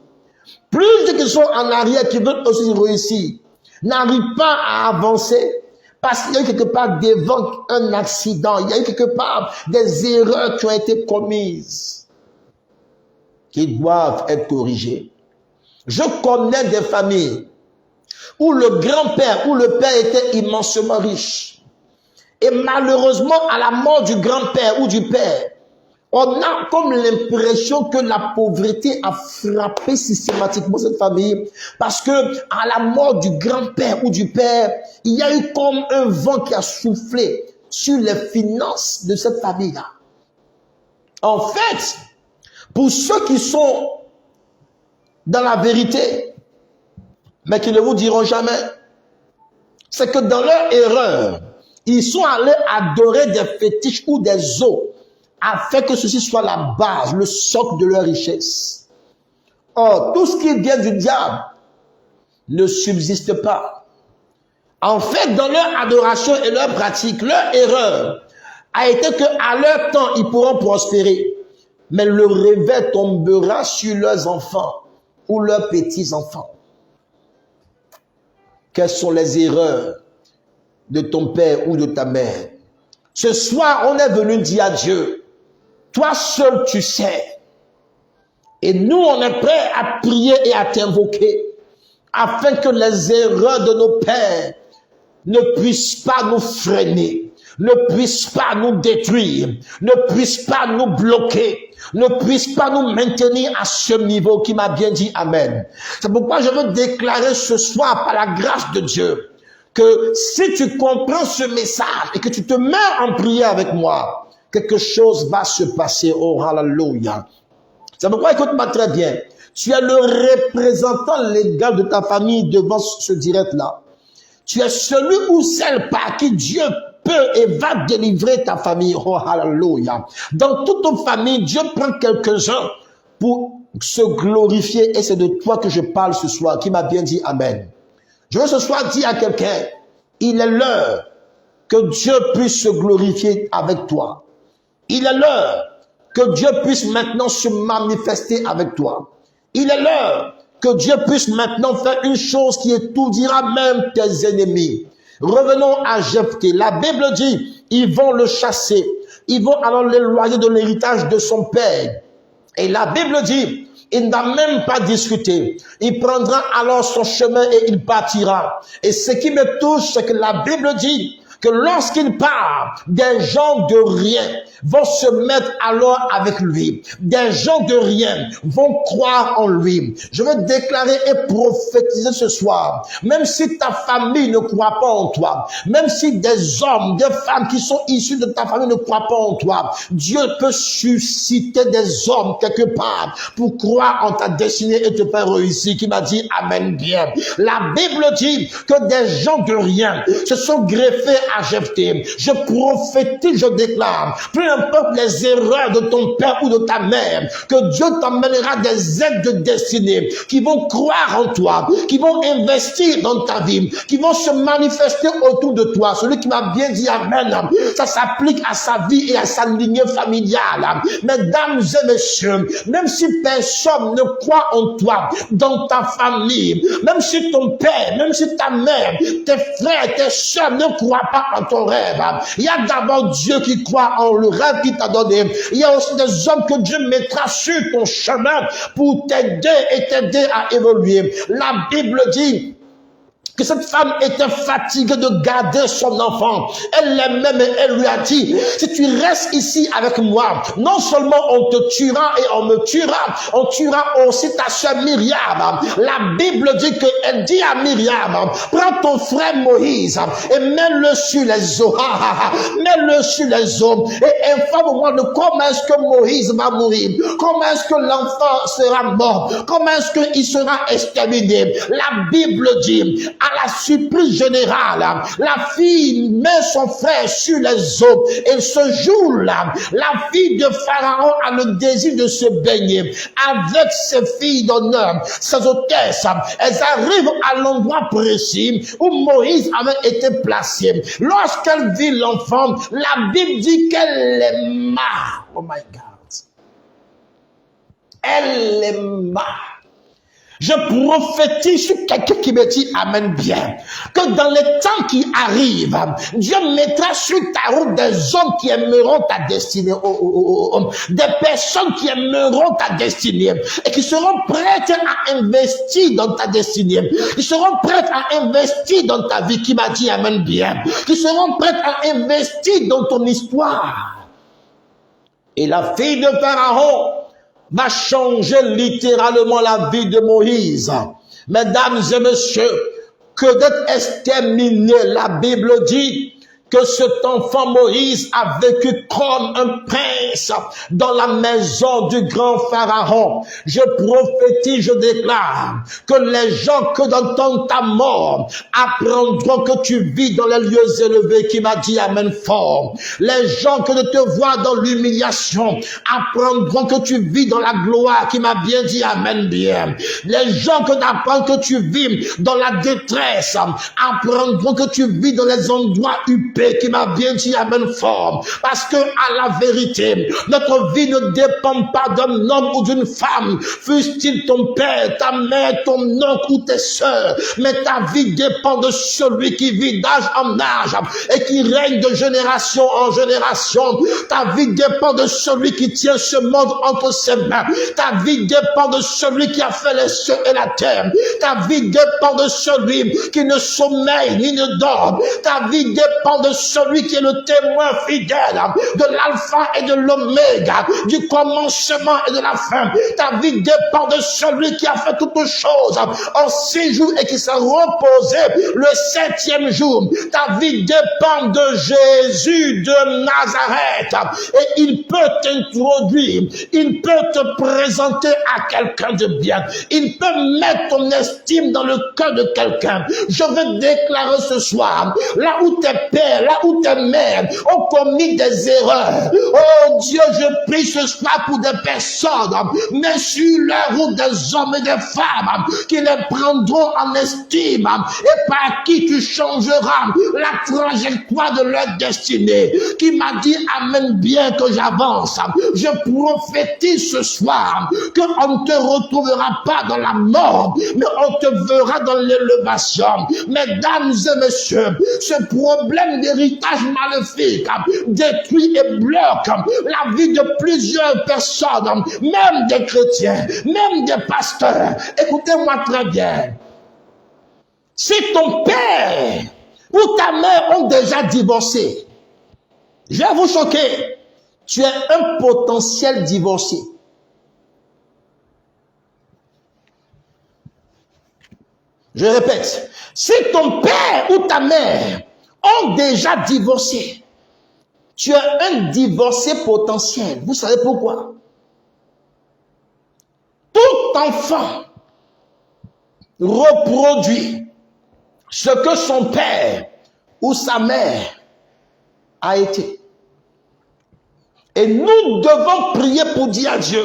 Plus ceux qui sont en arrière, qui veulent aussi réussir, n'arrivent pas à avancer parce qu'il y a eu quelque part devant un accident. Il y a eu quelque part des erreurs qui ont été commises, qui doivent être corrigées. Je connais des familles où le grand-père ou le père était immensément riche. Et malheureusement, à la mort du grand-père ou du père, on a comme l'impression que la pauvreté a frappé systématiquement cette famille. Parce que à la mort du grand-père ou du père, il y a eu comme un vent qui a soufflé sur les finances de cette famille-là. En fait, pour ceux qui sont dans la vérité, mais qui ne vous diront jamais, c'est que dans leur erreur, ils sont allés adorer des fétiches ou des os afin que ceci soit la base, le socle de leur richesse. Or, tout ce qui vient du diable ne subsiste pas. En fait, dans leur adoration et leur pratique, leur erreur a été qu'à leur temps, ils pourront prospérer. Mais le réveil tombera sur leurs enfants ou leurs petits-enfants. Quelles sont les erreurs de ton père ou de ta mère? Ce soir, on est venu dire à Dieu, toi seul tu sais. Et nous, on est prêts à prier et à t'invoquer afin que les erreurs de nos pères ne puissent pas nous freiner, ne puissent pas nous détruire, ne puissent pas nous bloquer, ne puissent pas nous maintenir à ce niveau. Qui m'a bien dit amen. C'est pourquoi je veux déclarer ce soir par la grâce de Dieu que si tu comprends ce message et que tu te mets en prière avec moi, quelque chose va se passer. Oh, hallelujah. C'est pourquoi, écoute-moi très bien. Tu es le représentant légal de ta famille devant ce direct-là. Tu es celui ou celle par qui Dieu peut et va délivrer ta famille. Oh, hallelujah. Dans toute ton famille, Dieu prend quelques-uns pour se glorifier. Et c'est de toi que je parle ce soir. Qui m'a bien dit amen. Je veux ce soir dire à quelqu'un, il est l'heure que Dieu puisse se glorifier avec toi. Il est l'heure que Dieu puisse maintenant se manifester avec toi. Il est l'heure que Dieu puisse maintenant faire une chose qui étourdira même tes ennemis. Revenons à Jephthé. La Bible dit, ils vont le chasser. Ils vont alors l'éloigner de l'héritage de son père. Et la Bible dit, il n'a même pas discuté. Il prendra alors son chemin et il partira. Et ce qui me touche, c'est que la Bible dit que lorsqu'il part, des gens de rien vont se mettre alors avec lui. Des gens de rien vont croire en lui. Je veux déclarer et prophétiser ce soir, même si ta famille ne croit pas en toi, même si des hommes, des femmes qui sont issus de ta famille ne croient pas en toi, Dieu peut susciter des hommes quelque part pour croire en ta destinée et te faire réussir. Qui m'a dit amen bien. La Bible dit que des gens de rien se sont greffés à Jephthé. Je prophétise, je déclare, peu importe les erreurs de ton père ou de ta mère, que Dieu t'emmènera des aides de destinée qui vont croire en toi, qui vont investir dans ta vie, qui vont se manifester autour de toi. Celui qui m'a bien dit amen, ça s'applique à sa vie et à sa lignée familiale. Mesdames et messieurs, même si personne ne croit en toi, dans ta famille, même si ton père, même si ta mère, tes frères, tes soeurs ne croient pas en ton rêve, il y a d'abord Dieu qui croit en le rêve qu'il t'a donné. Il y a aussi des hommes que Dieu mettra sur ton chemin pour t'aider et t'aider à évoluer. La Bible dit que cette femme était fatiguée de garder son enfant. Elle l'aimait, mais elle lui a dit, si tu restes ici avec moi, non seulement on te tuera et on me tuera, on tuera aussi ta soeur Myriam. La Bible dit qu'elle dit à Myriam, prends ton frère Moïse et mets-le sur les eaux. Mets-le sur les eaux et informe-moi de comment est-ce que Moïse va mourir, comment est-ce que l'enfant sera mort, comment est-ce qu'il sera exterminé. La Bible dit, à la surprise générale, la fille met son frère sur les eaux et ce jour-là, la fille de Pharaon a le désir de se baigner avec ses filles d'honneur, ses hôtesses. Elles arrivent à l'endroit précis où Moïse avait été placé. Lorsqu'elle vit l'enfant, la Bible dit qu'elle l'aima. Oh my God. Elle l'aima. Je prophétise sur quelqu'un qui me dit amen bien, que dans les temps qui arrivent, Dieu mettra sur ta route des hommes qui aimeront ta destinée, des personnes qui aimeront ta destinée et qui seront prêtes à investir dans ta destinée, qui seront prêtes à investir dans ta vie, qui m'a dit amen bien, qui seront prêtes à investir dans ton histoire. Et la fille de Pharaon va changer littéralement la vie de Moïse. Mesdames et messieurs, que d'être exterminé, la Bible dit que cet enfant Moïse a vécu comme un prince dans la maison du grand Pharaon. Je prophétise, je déclare que les gens que d'entendre ta mort apprendront que tu vis dans les lieux élevés, qui m'a dit amen fort. Les gens que de te voir dans l'humiliation apprendront que tu vis dans la gloire, qui m'a bien dit amen bien. Les gens que d'apprendre que tu vis dans la détresse apprendront que tu vis dans les endroits huppés, qui m'a bien dit amen fort. Parce que à la vérité, notre vie ne dépend pas d'un homme ou d'une femme, fût-il ton père, ta mère, ton oncle ou tes sœurs, mais ta vie dépend de celui qui vit d'âge en âge et qui règne de génération en génération. Ta vie dépend de celui qui tient ce monde entre ses mains. Ta vie dépend de celui qui a fait les cieux et la terre. Ta vie dépend de celui qui ne sommeille ni ne dort. Ta vie dépend de celui qui est le témoin fidèle de l'alpha et de l'oméga, du commencement et de la fin. Ta vie dépend de celui qui a fait toutes choses en 6 jours et qui s'est reposé le 7e jour. Ta vie dépend de Jésus de Nazareth et il peut t'introduire, il peut te présenter à quelqu'un de bien, il peut mettre ton estime dans le cœur de quelqu'un. Je veux déclarer ce soir, là où tes pères, là où tes mères ont commis des erreurs, oh Dieu, je prie ce soir pour des personnes, mais sur la route des hommes et des femmes qui les prendront en estime et par qui tu changeras la trajectoire de leur destinée. Qui m'a dit amen bien que j'avance. Je prophétise ce soir qu'on ne te retrouvera pas dans la mort, mais on te verra dans l'élévation. Mesdames et messieurs, ce problème d'héritage maléfique détruit et bloque la vie de plusieurs personnes, même des chrétiens, même des pasteurs. Écoutez-moi très bien. Si ton père ou ta mère ont déjà divorcé, je vais vous choquer. tu es un potentiel divorcé. Je répète, si ton père ou ta mère ont déjà divorcé, tu es un divorcé potentiel. Vous savez pourquoi? Tout enfant reproduit ce que son père ou sa mère a été. Et nous devons prier pour dire à Dieu,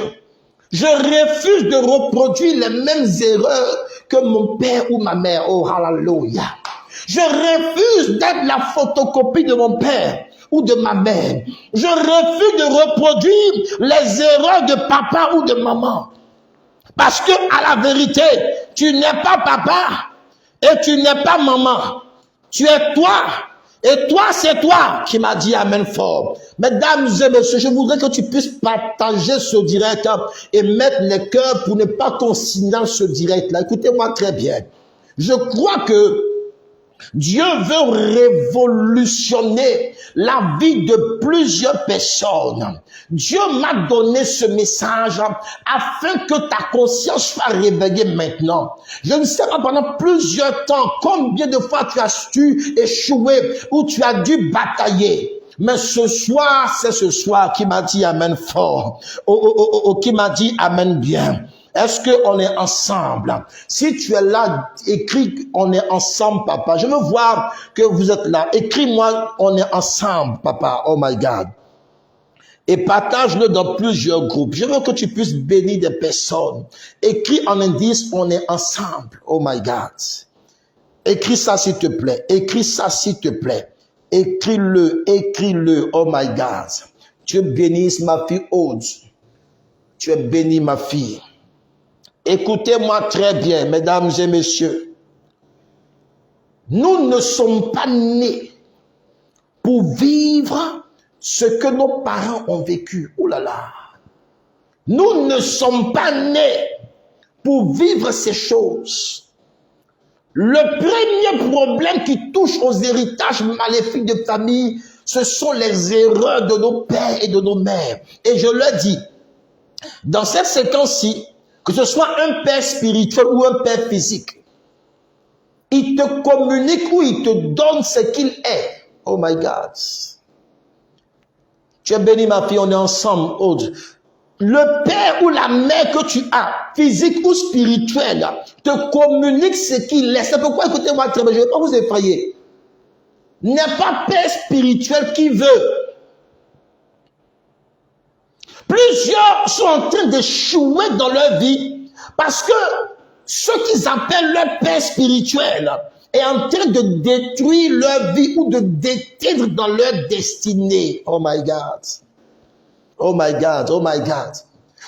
je refuse de reproduire les mêmes erreurs que mon père ou ma mère. Oh, hallelujah. Je refuse d'être la photocopie de mon père ou de ma mère. Je refuse de reproduire les erreurs de papa ou de maman. Parce que, à la vérité, tu n'es pas papa et tu n'es pas maman. Tu es toi. Et toi, c'est toi qui m'a dit amen fort. Mesdames et messieurs, je voudrais que tu puisses partager ce direct et mettre les cœurs pour ne pas qu'on signale ce direct-là. Écoutez-moi très bien. Je crois que Dieu veut révolutionner la vie de plusieurs personnes. Dieu m'a donné ce message afin que ta conscience soit réveillée maintenant. Je ne sais pas pendant plusieurs temps combien de fois tu as dû échouer ou tu as dû batailler. Mais ce soir, c'est ce soir qui m'a dit amen fort, qui m'a dit amen bien. Est-ce qu'on est ensemble? Si tu es là, écris on est ensemble, papa. Je veux voir que vous êtes là. Écris-moi on est ensemble, papa. Oh my God. Et partage-le dans plusieurs groupes. Je veux que tu puisses bénir des personnes. Écris en indice on est ensemble. Oh my God. Écris ça s'il te plaît. Écris ça s'il te plaît. Écris-le, écris-le. Oh my God. Dieu bénisse ma fille Aude. Tu es bénie ma fille. Écoutez-moi très bien, mesdames et messieurs. Nous ne sommes pas nés pour vivre ce que nos parents ont vécu. Oh là là. Nous ne sommes pas nés pour vivre ces choses. Le premier problème qui touche aux héritages maléfiques de famille, ce sont les erreurs de nos pères et de nos mères. Et je le dis, dans cette séquence-ci, que ce soit un père spirituel ou un père physique, il te communique ou il te donne ce qu'il est. Oh my God. Tu es béni ma fille, on est ensemble. Aude. Le père ou la mère que tu as, physique ou spirituel, te communique ce qu'il est. C'est pourquoi, écoutez-moi très bien, je ne vais pas vous effrayer. Il n'y a pas père spirituel qui veut. Plusieurs sont en train d'échouer dans leur vie parce que ce qu'ils appellent leur père spirituel est en train de détruire leur vie ou de déteindre dans leur destinée. Oh my God. Oh my God. Oh my God.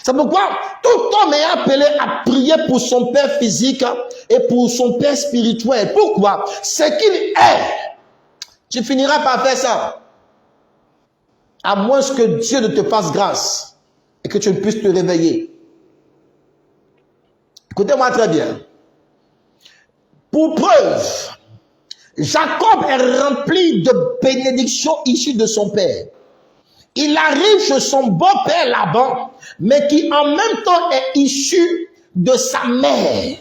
C'est pourquoi tout homme est appelé à prier pour son père physique et pour son père spirituel. Pourquoi? C'est qu'il est. Tu finiras par faire ça. À moins que Dieu ne te fasse grâce et que tu ne puisses te réveiller. Écoutez-moi très bien. Pour preuve, Jacob est rempli de bénédictions issues de son père. Il arrive chez son beau-père Laban, mais qui en même temps est issu de sa mère.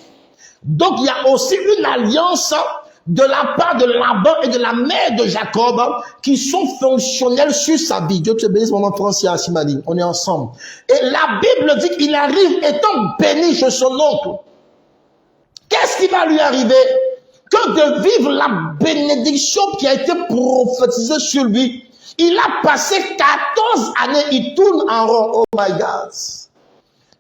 Donc il y a aussi une alliance de la part de Laban et de la mère de Jacob qui sont fonctionnels sur sa vie. Dieu te bénisse, mon enfant, si Asimali. On est ensemble. Et la Bible dit qu'il arrive étant béni chez son oncle. Qu'est-ce qui va lui arriver? Que de vivre la bénédiction qui a été prophétisée sur lui. Il a passé 14 années, il tourne en rond. Oh my God.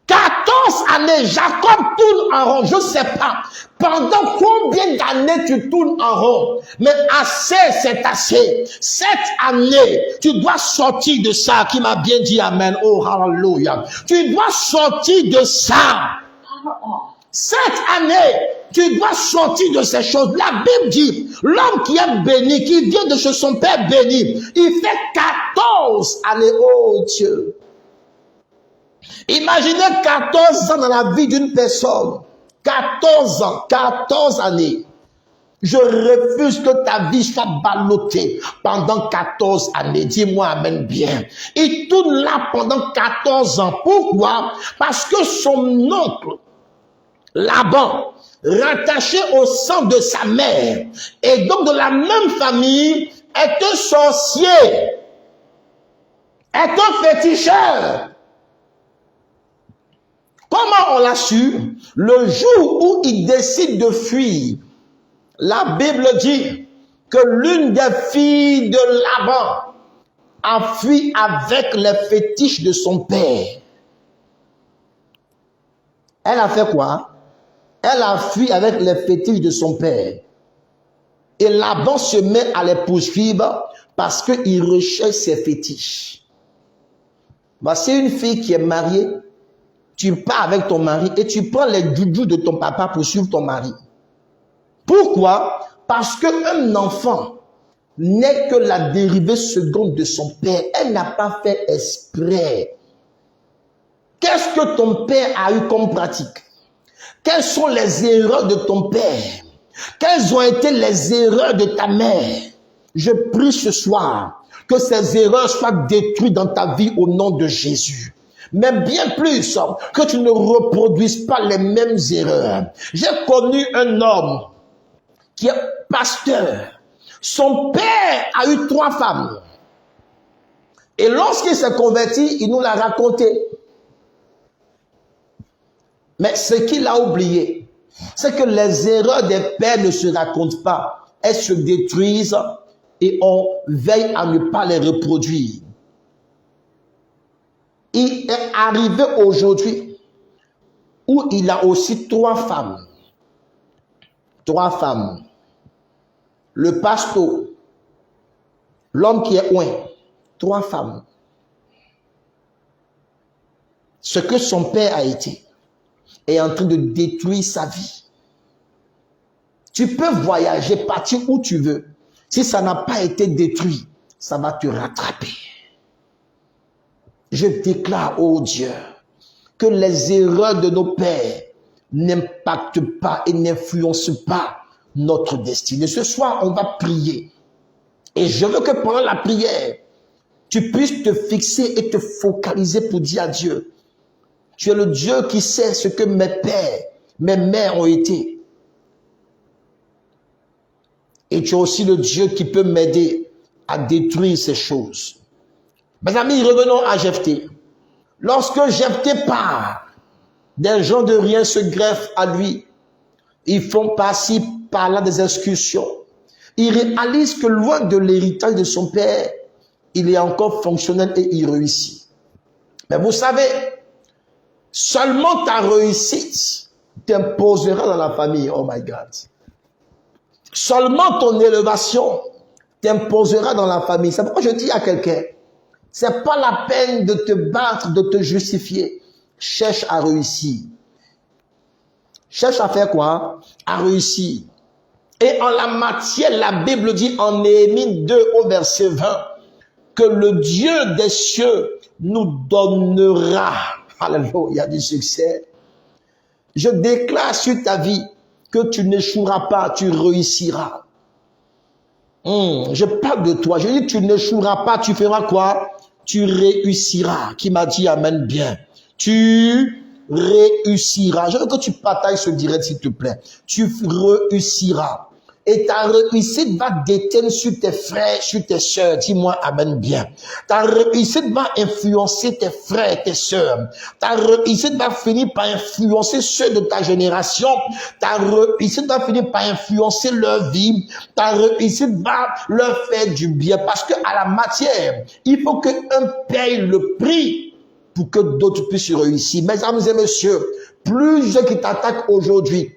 14 années, Jacob tourne en rond, je ne sais pas. Pendant combien d'années tu tournes en rond? Mais assez, c'est assez. 7 années, tu dois sortir de ça, qui m'a bien dit amen. Oh, hallelujah. Tu dois sortir de ça. 7 années, tu dois sortir de ces choses. La Bible dit, l'homme qui est béni, qui vient de chez son père béni, il fait 14 années. Oh Dieu. Imaginez 14 ans dans la vie d'une personne. 14 ans, 14 années. Je refuse que ta vie soit ballottée pendant 14 années. Dis-moi amen bien. Il tourne là pendant 14 ans. Pourquoi? Parce que son oncle, Laban, rattaché au sang de sa mère, et donc de la même famille, est un sorcier, est un féticheur. Comment on l'a su? Le jour où il décide de fuir, la Bible dit que l'une des filles de Laban a fui avec les fétiches de son père. Elle a fait quoi? Elle a fui avec les fétiches de son père. Et Laban se met à les poursuivre parce qu'il recherche ses fétiches. C'est une fille qui est mariée. Tu pars avec ton mari et tu prends les doudous de ton papa pour suivre ton mari. Pourquoi? Parce qu'un enfant n'est que la dérivée seconde de son père. Elle n'a pas fait exprès. Qu'est-ce que ton père a eu comme pratique? Quelles sont les erreurs de ton père? Quelles ont été les erreurs de ta mère? Je prie ce soir que ces erreurs soient détruites dans ta vie au nom de Jésus. Mais bien plus, que tu ne reproduises pas les mêmes erreurs. J'ai connu un homme qui est pasteur. Son père a eu 3 femmes. Et lorsqu'il s'est converti, il nous l'a raconté. Mais ce qu'il a oublié, c'est que les erreurs des pères ne se racontent pas. Elles se détruisent et on veille à ne pas les reproduire. Il est arrivé aujourd'hui où il a aussi 3 femmes. 3 femmes. Le pasteur, l'homme qui est oint, 3 femmes. Ce que son père a été est en train de détruire sa vie. Tu peux voyager, partir où tu veux. Si ça n'a pas été détruit, ça va te rattraper. Je déclare, oh Dieu, que les erreurs de nos pères n'impactent pas et n'influencent pas notre destinée. Ce soir, on va prier. Et je veux que pendant la prière, tu puisses te fixer et te focaliser pour dire à Dieu, tu es le Dieu qui sait ce que mes pères, mes mères ont été. Et tu es aussi le Dieu qui peut m'aider à détruire ces choses. Mes amis, revenons à Jephthé. Lorsque Jephthé part, des gens de rien se greffent à lui. Ils font par-ci, par-là des excursions. Ils réalisent que loin de l'héritage de son père, il est encore fonctionnel et il réussit. Mais vous savez, seulement ta réussite t'imposera dans la famille. Oh my God. Seulement ton élévation t'imposera dans la famille. C'est pourquoi je dis à quelqu'un, c'est pas la peine de te battre, de te justifier. Cherche à réussir. Cherche à faire quoi? À réussir. Et en la matière, la Bible dit en Néhémie 2 au verset 20 que le Dieu des cieux nous donnera, alléluia, du succès. Je déclare sur ta vie que tu n'échoueras pas, tu réussiras. Je parle de toi. Je dis tu n'échoueras pas, tu feras quoi? Tu réussiras. Qui m'a dit amen bien? Tu réussiras. Je veux que tu partages ce direct s'il te plaît. Tu réussiras. Et ta réussite va déteindre sur tes frères, sur tes sœurs. Dis-moi amen bien. Ta réussite va influencer tes frères, tes sœurs. Ta réussite va finir par influencer ceux de ta génération. Ta réussite va finir par influencer leur vie. Ta réussite va leur faire du bien. Parce que à la matière, il faut qu'un paye le prix pour que d'autres puissent réussir. Mesdames et messieurs, plusieurs qui t'attaquent aujourd'hui,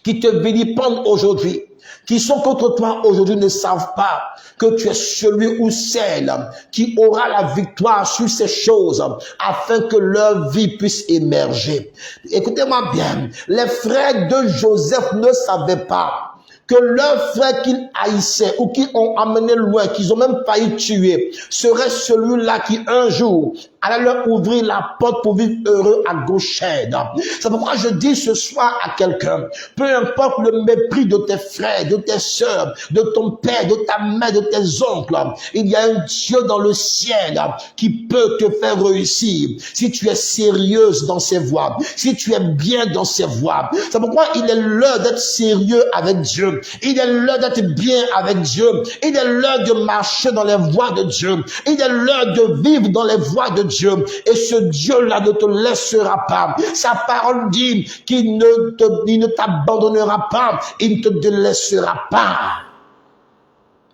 qui te vilipendent aujourd'hui, qui sont contre toi aujourd'hui ne savent pas que tu es celui ou celle qui aura la victoire sur ces choses afin que leur vie puisse émerger. Écoutez-moi bien, les frères de Joseph ne savaient pas que leur frère qu'ils haïssaient ou qu'ils ont amené loin, qu'ils ont même failli tuer, serait celui-là qui un jour allez leur ouvrir la porte pour vivre heureux à gauchette. C'est pourquoi je dis ce soir à quelqu'un, peu importe le mépris de tes frères, de tes sœurs, de ton père, de ta mère, de tes oncles, il y a un Dieu dans le ciel qui peut te faire réussir si tu es sérieuse dans ses voies, si tu es bien dans ses voies. C'est pourquoi il est l'heure d'être sérieux avec Dieu. Il est l'heure d'être bien avec Dieu. Il est l'heure de marcher dans les voies de Dieu. Il est l'heure de vivre dans les voies de Dieu. Et ce Dieu-là ne te laissera pas. Sa parole dit qu'il ne t'abandonnera pas. Il ne te délaissera pas.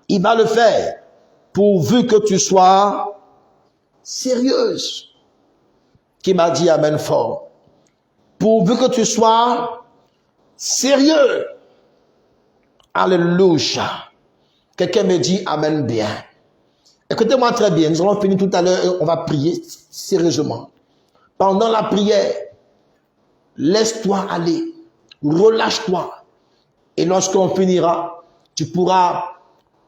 Il va le faire pourvu que tu sois sérieuse. Qui m'a dit amen fort. Pourvu que tu sois sérieux. Alléluia. Quelqu'un me dit amen bien. Écoutez-moi très bien, nous allons finir tout à l'heure et on va prier sérieusement. Pendant la prière, laisse-toi aller, relâche-toi. Et lorsqu'on finira, tu pourras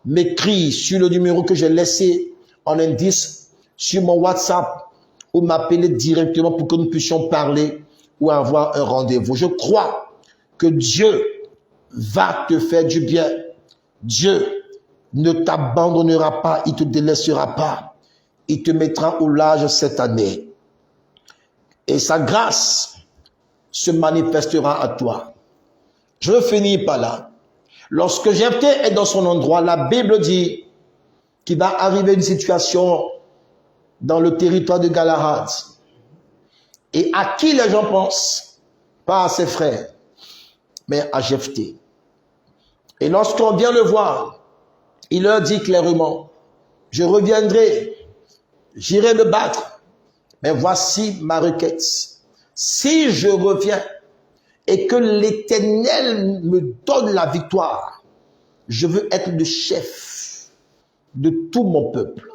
m'écrire sur le numéro que j'ai laissé en indice sur mon WhatsApp ou m'appeler directement pour que nous puissions parler ou avoir un rendez-vous. Je crois que Dieu va te faire du bien. Dieu ne t'abandonnera pas, il ne te délaissera pas. Il te mettra au large cette année. Et sa grâce se manifestera à toi. Je veux finir par là. Lorsque Jephthé est dans son endroit, la Bible dit qu'il va arriver une situation dans le territoire de Galahad. Et à qui les gens pensent? Pas à ses frères, mais à Jephthé. Et lorsqu'on vient le voir, il leur dit clairement, je reviendrai, j'irai le battre, mais voici ma requête. Si je reviens et que l'Éternel me donne la victoire, je veux être le chef de tout mon peuple.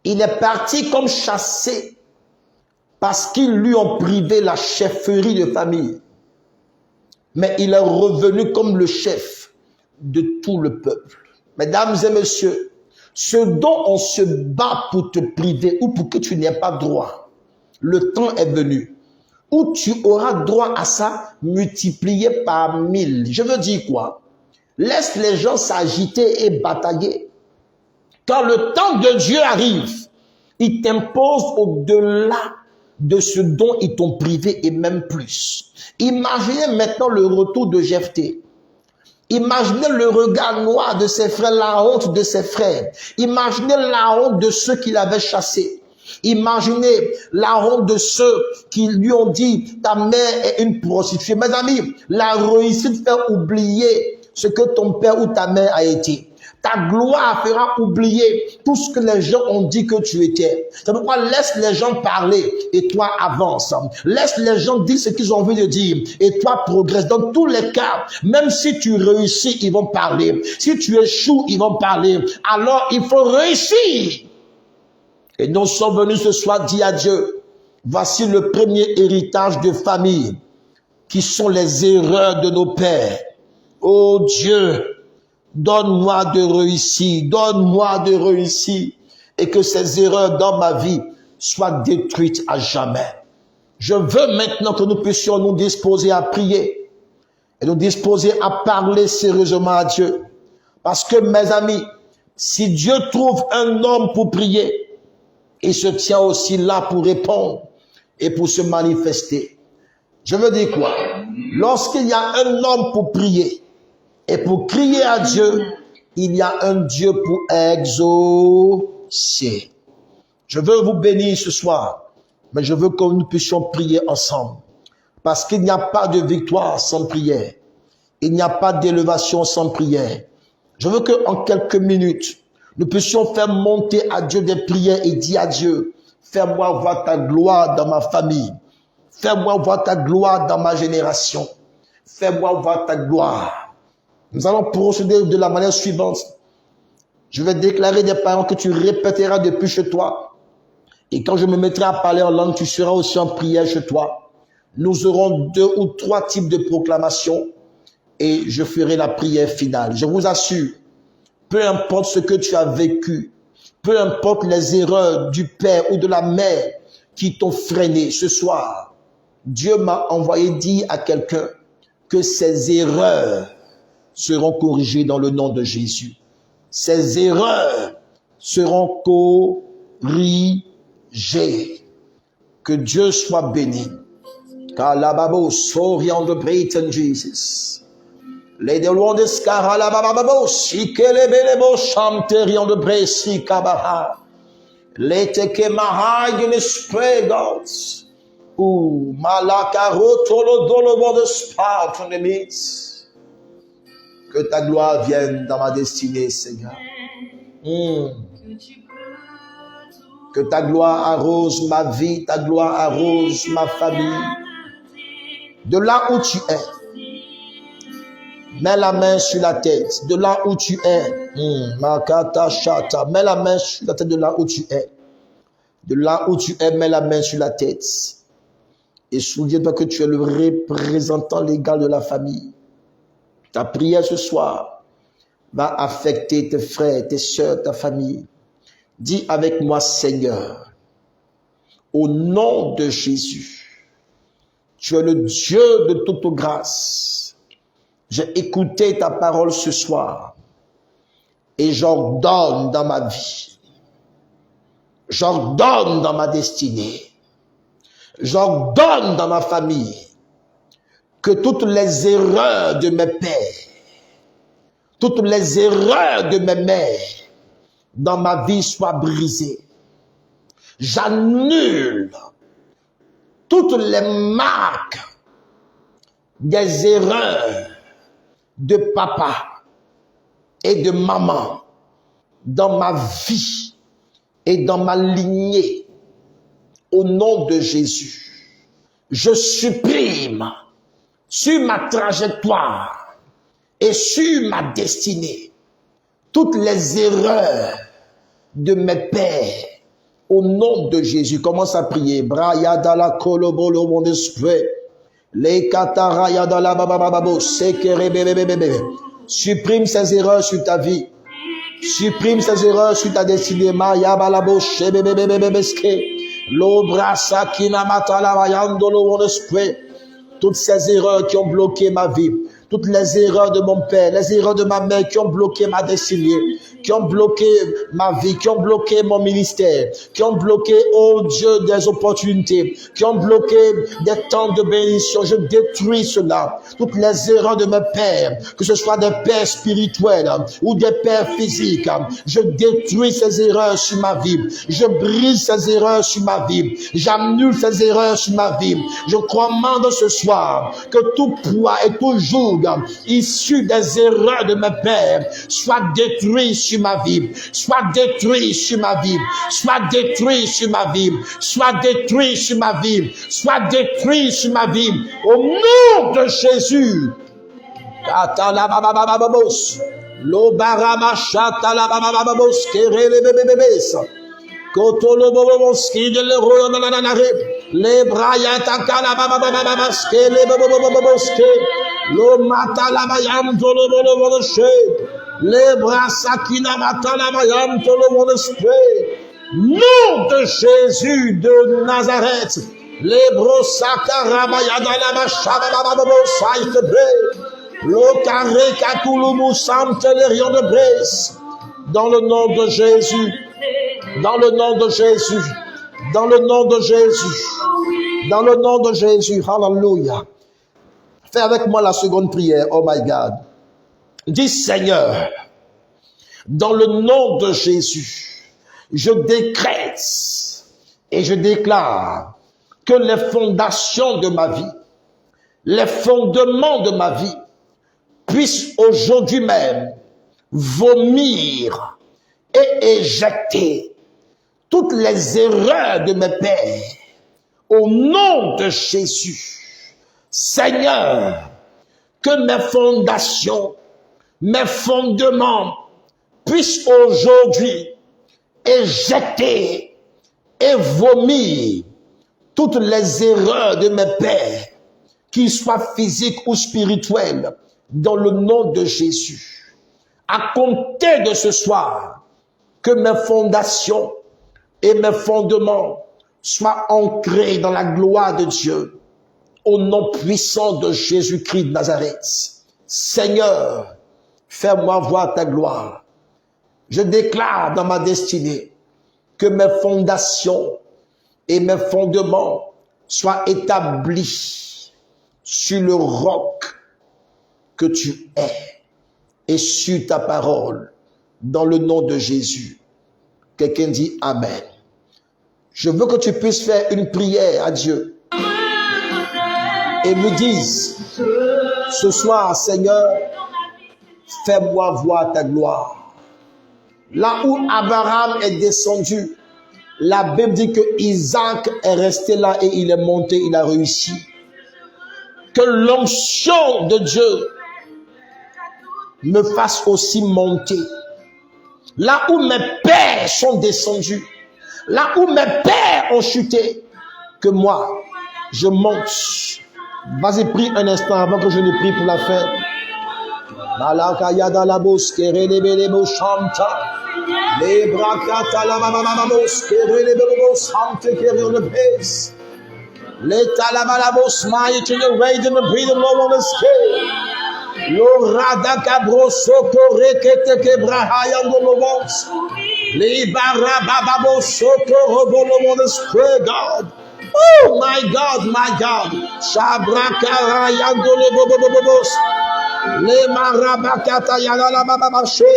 Il est parti comme chassé parce qu'ils lui ont privé la chefferie de famille. Mais il est revenu comme le chef de tout le peuple. Mesdames et messieurs, ce dont on se bat pour te priver ou pour que tu n'aies pas droit, le temps est venu où tu auras droit à ça multiplié par 1000. Je veux dire quoi? Laisse les gens s'agiter et batailler. Quand le temps de Dieu arrive, il t'impose au-delà de ce dont ils t'ont privé et même plus. Imaginez maintenant le retour de Jephthé. Imaginez le regard noir de ses frères, la honte de ses frères. Imaginez la honte de ceux qui l'avaient chassé. Imaginez la honte de ceux qui lui ont dit, ta mère est une prostituée. Mes amis, la réussite fait oublier ce que ton père ou ta mère a été. Ta gloire fera oublier tout ce que les gens ont dit que tu étais. C'est pourquoi laisse les gens parler et toi avance. Laisse les gens dire ce qu'ils ont envie de dire et toi progresse. Dans tous les cas, même si tu réussis, ils vont parler. Si tu échoues, ils vont parler. Alors, il faut réussir. Et nous sommes venus ce soir dire à Dieu, voici le premier héritage de famille, qui sont les erreurs de nos pères. Oh Dieu, donne-moi de réussir, donne-moi de réussir, et que ces erreurs dans ma vie soient détruites à jamais. Je veux maintenant que nous puissions nous disposer à prier, et nous disposer à parler sérieusement à Dieu. Parce que mes amis, si Dieu trouve un homme pour prier, il se tient aussi là pour répondre et pour se manifester. Je veux dire quoi? Lorsqu'il y a un homme pour prier et pour crier à Dieu, il y a un Dieu pour exaucer. Je veux vous bénir ce soir, mais je veux que nous puissions prier ensemble. Parce qu'il n'y a pas de victoire sans prière. Il n'y a pas d'élévation sans prière. Je veux qu'en quelques minutes, nous puissions faire monter à Dieu des prières et dire à Dieu, fais-moi voir ta gloire dans ma famille. Fais-moi voir ta gloire dans ma génération. Fais-moi voir ta gloire. Nous allons procéder de la manière suivante. Je vais déclarer des paroles que tu répéteras depuis chez toi. Et quand je me mettrai à parler en langue, tu seras aussi en prière chez toi. Nous aurons 2 ou 3 types de proclamations et je ferai la prière finale. Je vous assure, peu importe ce que tu as vécu, peu importe les erreurs du père ou de la mère qui t'ont freiné ce soir, Dieu m'a envoyé dire à quelqu'un que ces erreurs seront corrigées dans le nom de Jésus. Ces erreurs seront corrigées. Que Dieu soit béni. Kalababo, sorry on the Britain, Jesus. Les déloindes Karalababo, Sikelebelebo, Chanterion de Bresi, Kabaha. Les Tekemaha, you spray gods. Ooh, Malakaro, Tolodolobo, the spout from the midst. Que ta gloire vienne dans ma destinée, Seigneur. Que ta gloire arrose ma vie, ta gloire arrose ma famille. De là où tu es, mets la main sur la tête. De là où tu es, Makata Shata, mets la main sur la tête de là où tu es. De là où tu es, mets la main sur la tête. Et souviens-toi que tu es le représentant légal de la famille. Ta prière ce soir va affecter tes frères, tes sœurs, ta famille. Dis avec moi, Seigneur, au nom de Jésus, tu es le Dieu de toute grâce. J'ai écouté ta parole ce soir et j'ordonne dans ma vie, j'ordonne dans ma destinée, j'ordonne dans ma famille que toutes les erreurs de mes pères, toutes les erreurs de mes mères dans ma vie soient brisées. J'annule toutes les marques des erreurs de papa et de maman dans ma vie et dans ma lignée. Au nom de Jésus, je supprime sur ma trajectoire et sur ma destinée toutes les erreurs de mes pères. Au nom de Jésus, commence à prier. Brayadala kolobolo mon esprit. Les katarayadala babababo sekerebebebebe. Supprime ces erreurs sur ta vie. Supprime ces erreurs sur ta destinée. Mayabalabo shebebebebebeske. L'obrasa kinamatala vayandolo mon esprit. Toutes ces erreurs qui ont bloqué ma vie, toutes les erreurs de mon père, les erreurs de ma mère qui ont bloqué ma destinée, qui ont bloqué ma vie, qui ont bloqué mon ministère, qui ont bloqué, oh Dieu, des opportunités, qui ont bloqué des temps de bénédiction. Je détruis cela. Toutes les erreurs de mes pères, que ce soit des pères spirituels ou des pères physiques, je détruis ces erreurs sur ma vie. Je brise ces erreurs sur ma vie. J'annule ces erreurs sur ma vie. Je commande ce soir que tout poids et tout joug issu des erreurs de mes pères soit détruit sur ma vie, soit détruit sur ma vie, soit détruit sur ma vie, soit détruit sur ma vie, soit détruit sur ma vie. Au nom de Jésus. Les braya takala babababaske les babababaske lo matala bayam tolo bolo she les brasakina matala bayam tolo bolo she. Nom de Jésus de Nazareth, les brosakara bayadala bashababababo saïtebre lo carré kakulumu santelerion de Bresse. Dans le nom de Jésus, dans le nom de Jésus, dans le nom de Jésus, dans le nom de Jésus, hallelujah. Fais avec moi la seconde prière, oh my God. Dis Seigneur, dans le nom de Jésus, je décrète et je déclare que les fondations de ma vie, les fondements de ma vie puissent aujourd'hui même vomir et éjecter toutes les erreurs de mes pères au nom de Jésus. Seigneur, que mes fondations, mes fondements puissent aujourd'hui éjecter et vomir toutes les erreurs de mes pères, qu'ils soient physiques ou spirituels, dans le nom de Jésus. À compter de ce soir, que mes fondations et mes fondements soient ancrés dans la gloire de Dieu. Au nom puissant de Jésus-Christ de Nazareth. Seigneur, fais-moi voir ta gloire. Je déclare dans ma destinée que mes fondations et mes fondements soient établis sur le roc que tu es et sur ta parole, dans le nom de Jésus. Quelqu'un dit Amen. Je veux que tu puisses faire une prière à Dieu et me dise, ce soir, Seigneur, fais-moi voir ta gloire. Là où Abraham est descendu, la Bible dit que Isaac est resté là et il est monté, il a réussi. Que l'onction de Dieu me fasse aussi monter. Là où mes pères sont descendus, là où mes pères ont chuté, que moi, je monte. Vas-y, prie un instant avant que je ne prie pour la fin. Malakaya da la boskere lebelebo chanta. Les brakata la mama boskere lebelebo chanta kere on the pace. Les talabalabos smile to the rage and the breathe low on the scale. Lo radaka brosoko rekete kebrahaya no lovons. Les barabababo soko robolo on the square, God. Oh my God, my God. Shabraka yandole bobobobos. Le marabakata yala bababache.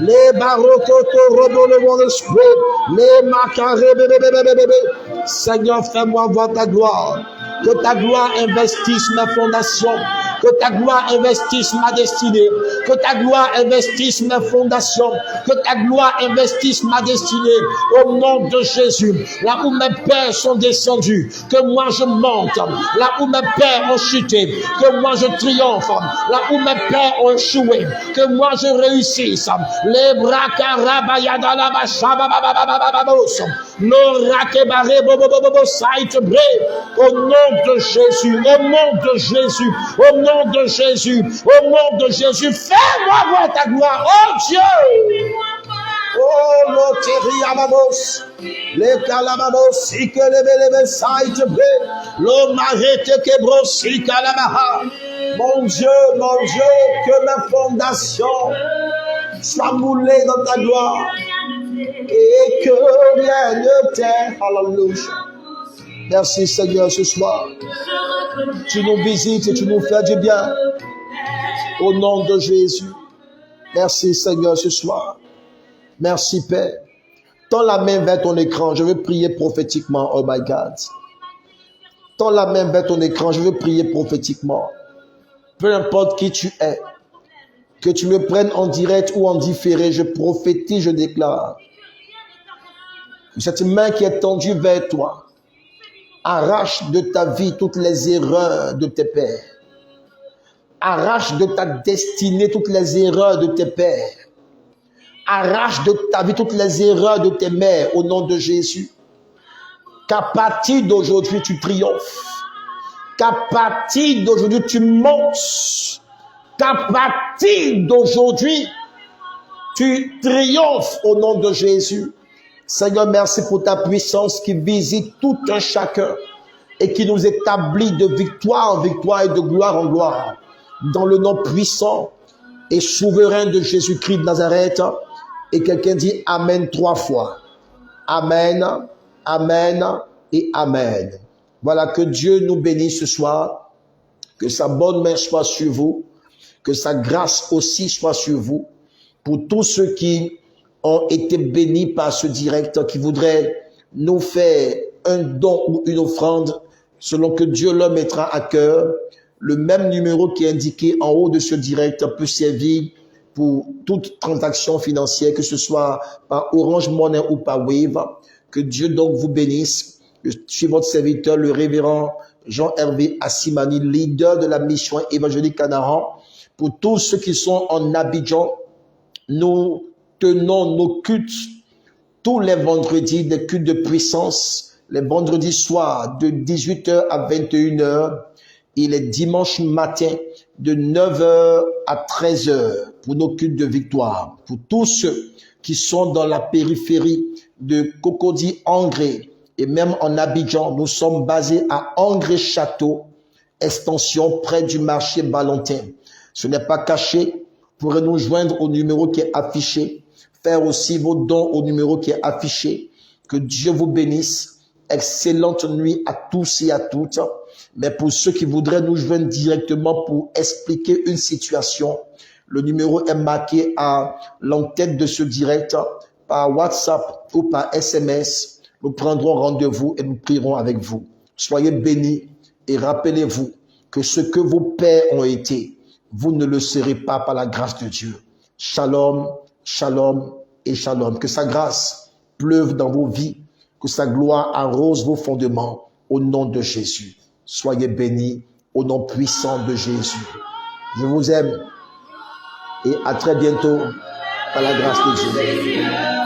Le barokoto robolo on the square. Le makare bebebebebebe. Seigneur, fais-moi voir ta gloire. Que ta gloire investisse ma fondation. Que ta gloire investisse ma destinée. Que ta gloire investisse mes fondations. Que ta gloire investisse ma destinée. Au nom de Jésus. Là où mes pères sont descendus. Que moi je monte. Là où mes pères ont chuté. Que moi je triomphe. Là où mes pères ont échoué. Que moi je réussisse. Les bras karabayadalaba shababababababos. L'orakebare bobobobobo saite bre. Au nom de Jésus. Au nom de Jésus. Au nom de Jésus, au nom de Jésus, fais-moi voir ta gloire, oh Dieu! Oh, l'oteri amamos, les calamamos, si que les saïtes, l'homme arrête que brossi calamaha. Mon Dieu, que ma fondation soit moulée dans ta gloire et que rien ne t'ait. Alléluia. Merci Seigneur ce soir. Tu nous visites et tu nous fais du bien. Au nom de Jésus. Merci Seigneur ce soir. Merci Père. Tends la main vers ton écran. Je veux prier prophétiquement. Oh my God. Tends la main vers ton écran. Je veux prier prophétiquement. Peu importe qui tu es. Que tu me prennes en direct ou en différé. Je prophétise, je déclare. Cette main qui est tendue vers toi. Arrache de ta vie toutes les erreurs de tes pères. Arrache de ta destinée toutes les erreurs de tes pères. Arrache de ta vie toutes les erreurs de tes mères au nom de Jésus. Qu'à partir d'aujourd'hui tu triomphes. Qu'à partir d'aujourd'hui tu montes. Qu'à partir d'aujourd'hui tu triomphes au nom de Jésus. Seigneur, merci pour ta puissance qui visite tout un chacun et qui nous établit de victoire en victoire et de gloire en gloire. Dans le nom puissant et souverain de Jésus-Christ de Nazareth. Et quelqu'un dit Amen 3 fois. Amen, Amen et Amen. Voilà, que Dieu nous bénisse ce soir. Que sa bonne main soit sur vous. Que sa grâce aussi soit sur vous. Pour tous ceux qui ont été bénis par ce direct, qui voudraient nous faire un don ou une offrande, selon que Dieu leur mettra à cœur. Le même numéro qui est indiqué en haut de ce direct peut servir pour toute transaction financière, que ce soit par Orange Money ou par Wave. Que Dieu donc vous bénisse. Je suis votre serviteur, le révérend Jean-Hervé Assimani, leader de la mission évangélique Canaan. Pour tous ceux qui sont en Abidjan, nous tenons nos cultes tous les vendredis, des cultes de puissance, les vendredis soirs de 18h à 21h et les dimanches matins de 9h à 13h pour nos cultes de victoire. Pour tous ceux qui sont dans la périphérie de Cocody, Angré, et même en Abidjan. Nous sommes basés à Angré-Château, extension près du marché Valentin. Ce n'est pas caché. Vous pourrez nous joindre au numéro qui est affiché. Faire aussi vos dons au numéro qui est affiché. Que Dieu vous bénisse. Excellente nuit à tous et à toutes. Mais pour ceux qui voudraient nous joindre directement pour expliquer une situation, le numéro est marqué à l'entête de ce direct par WhatsApp ou par SMS. Nous prendrons rendez-vous et nous prierons avec vous. Soyez bénis et rappelez-vous que ce que vos pères ont été, vous ne le serez pas par la grâce de Dieu. Shalom, shalom et shalom. Que sa grâce pleuve dans vos vies, que sa gloire arrose vos fondements au nom de Jésus. Soyez bénis au nom puissant de Jésus. Je vous aime et à très bientôt par la grâce de Dieu.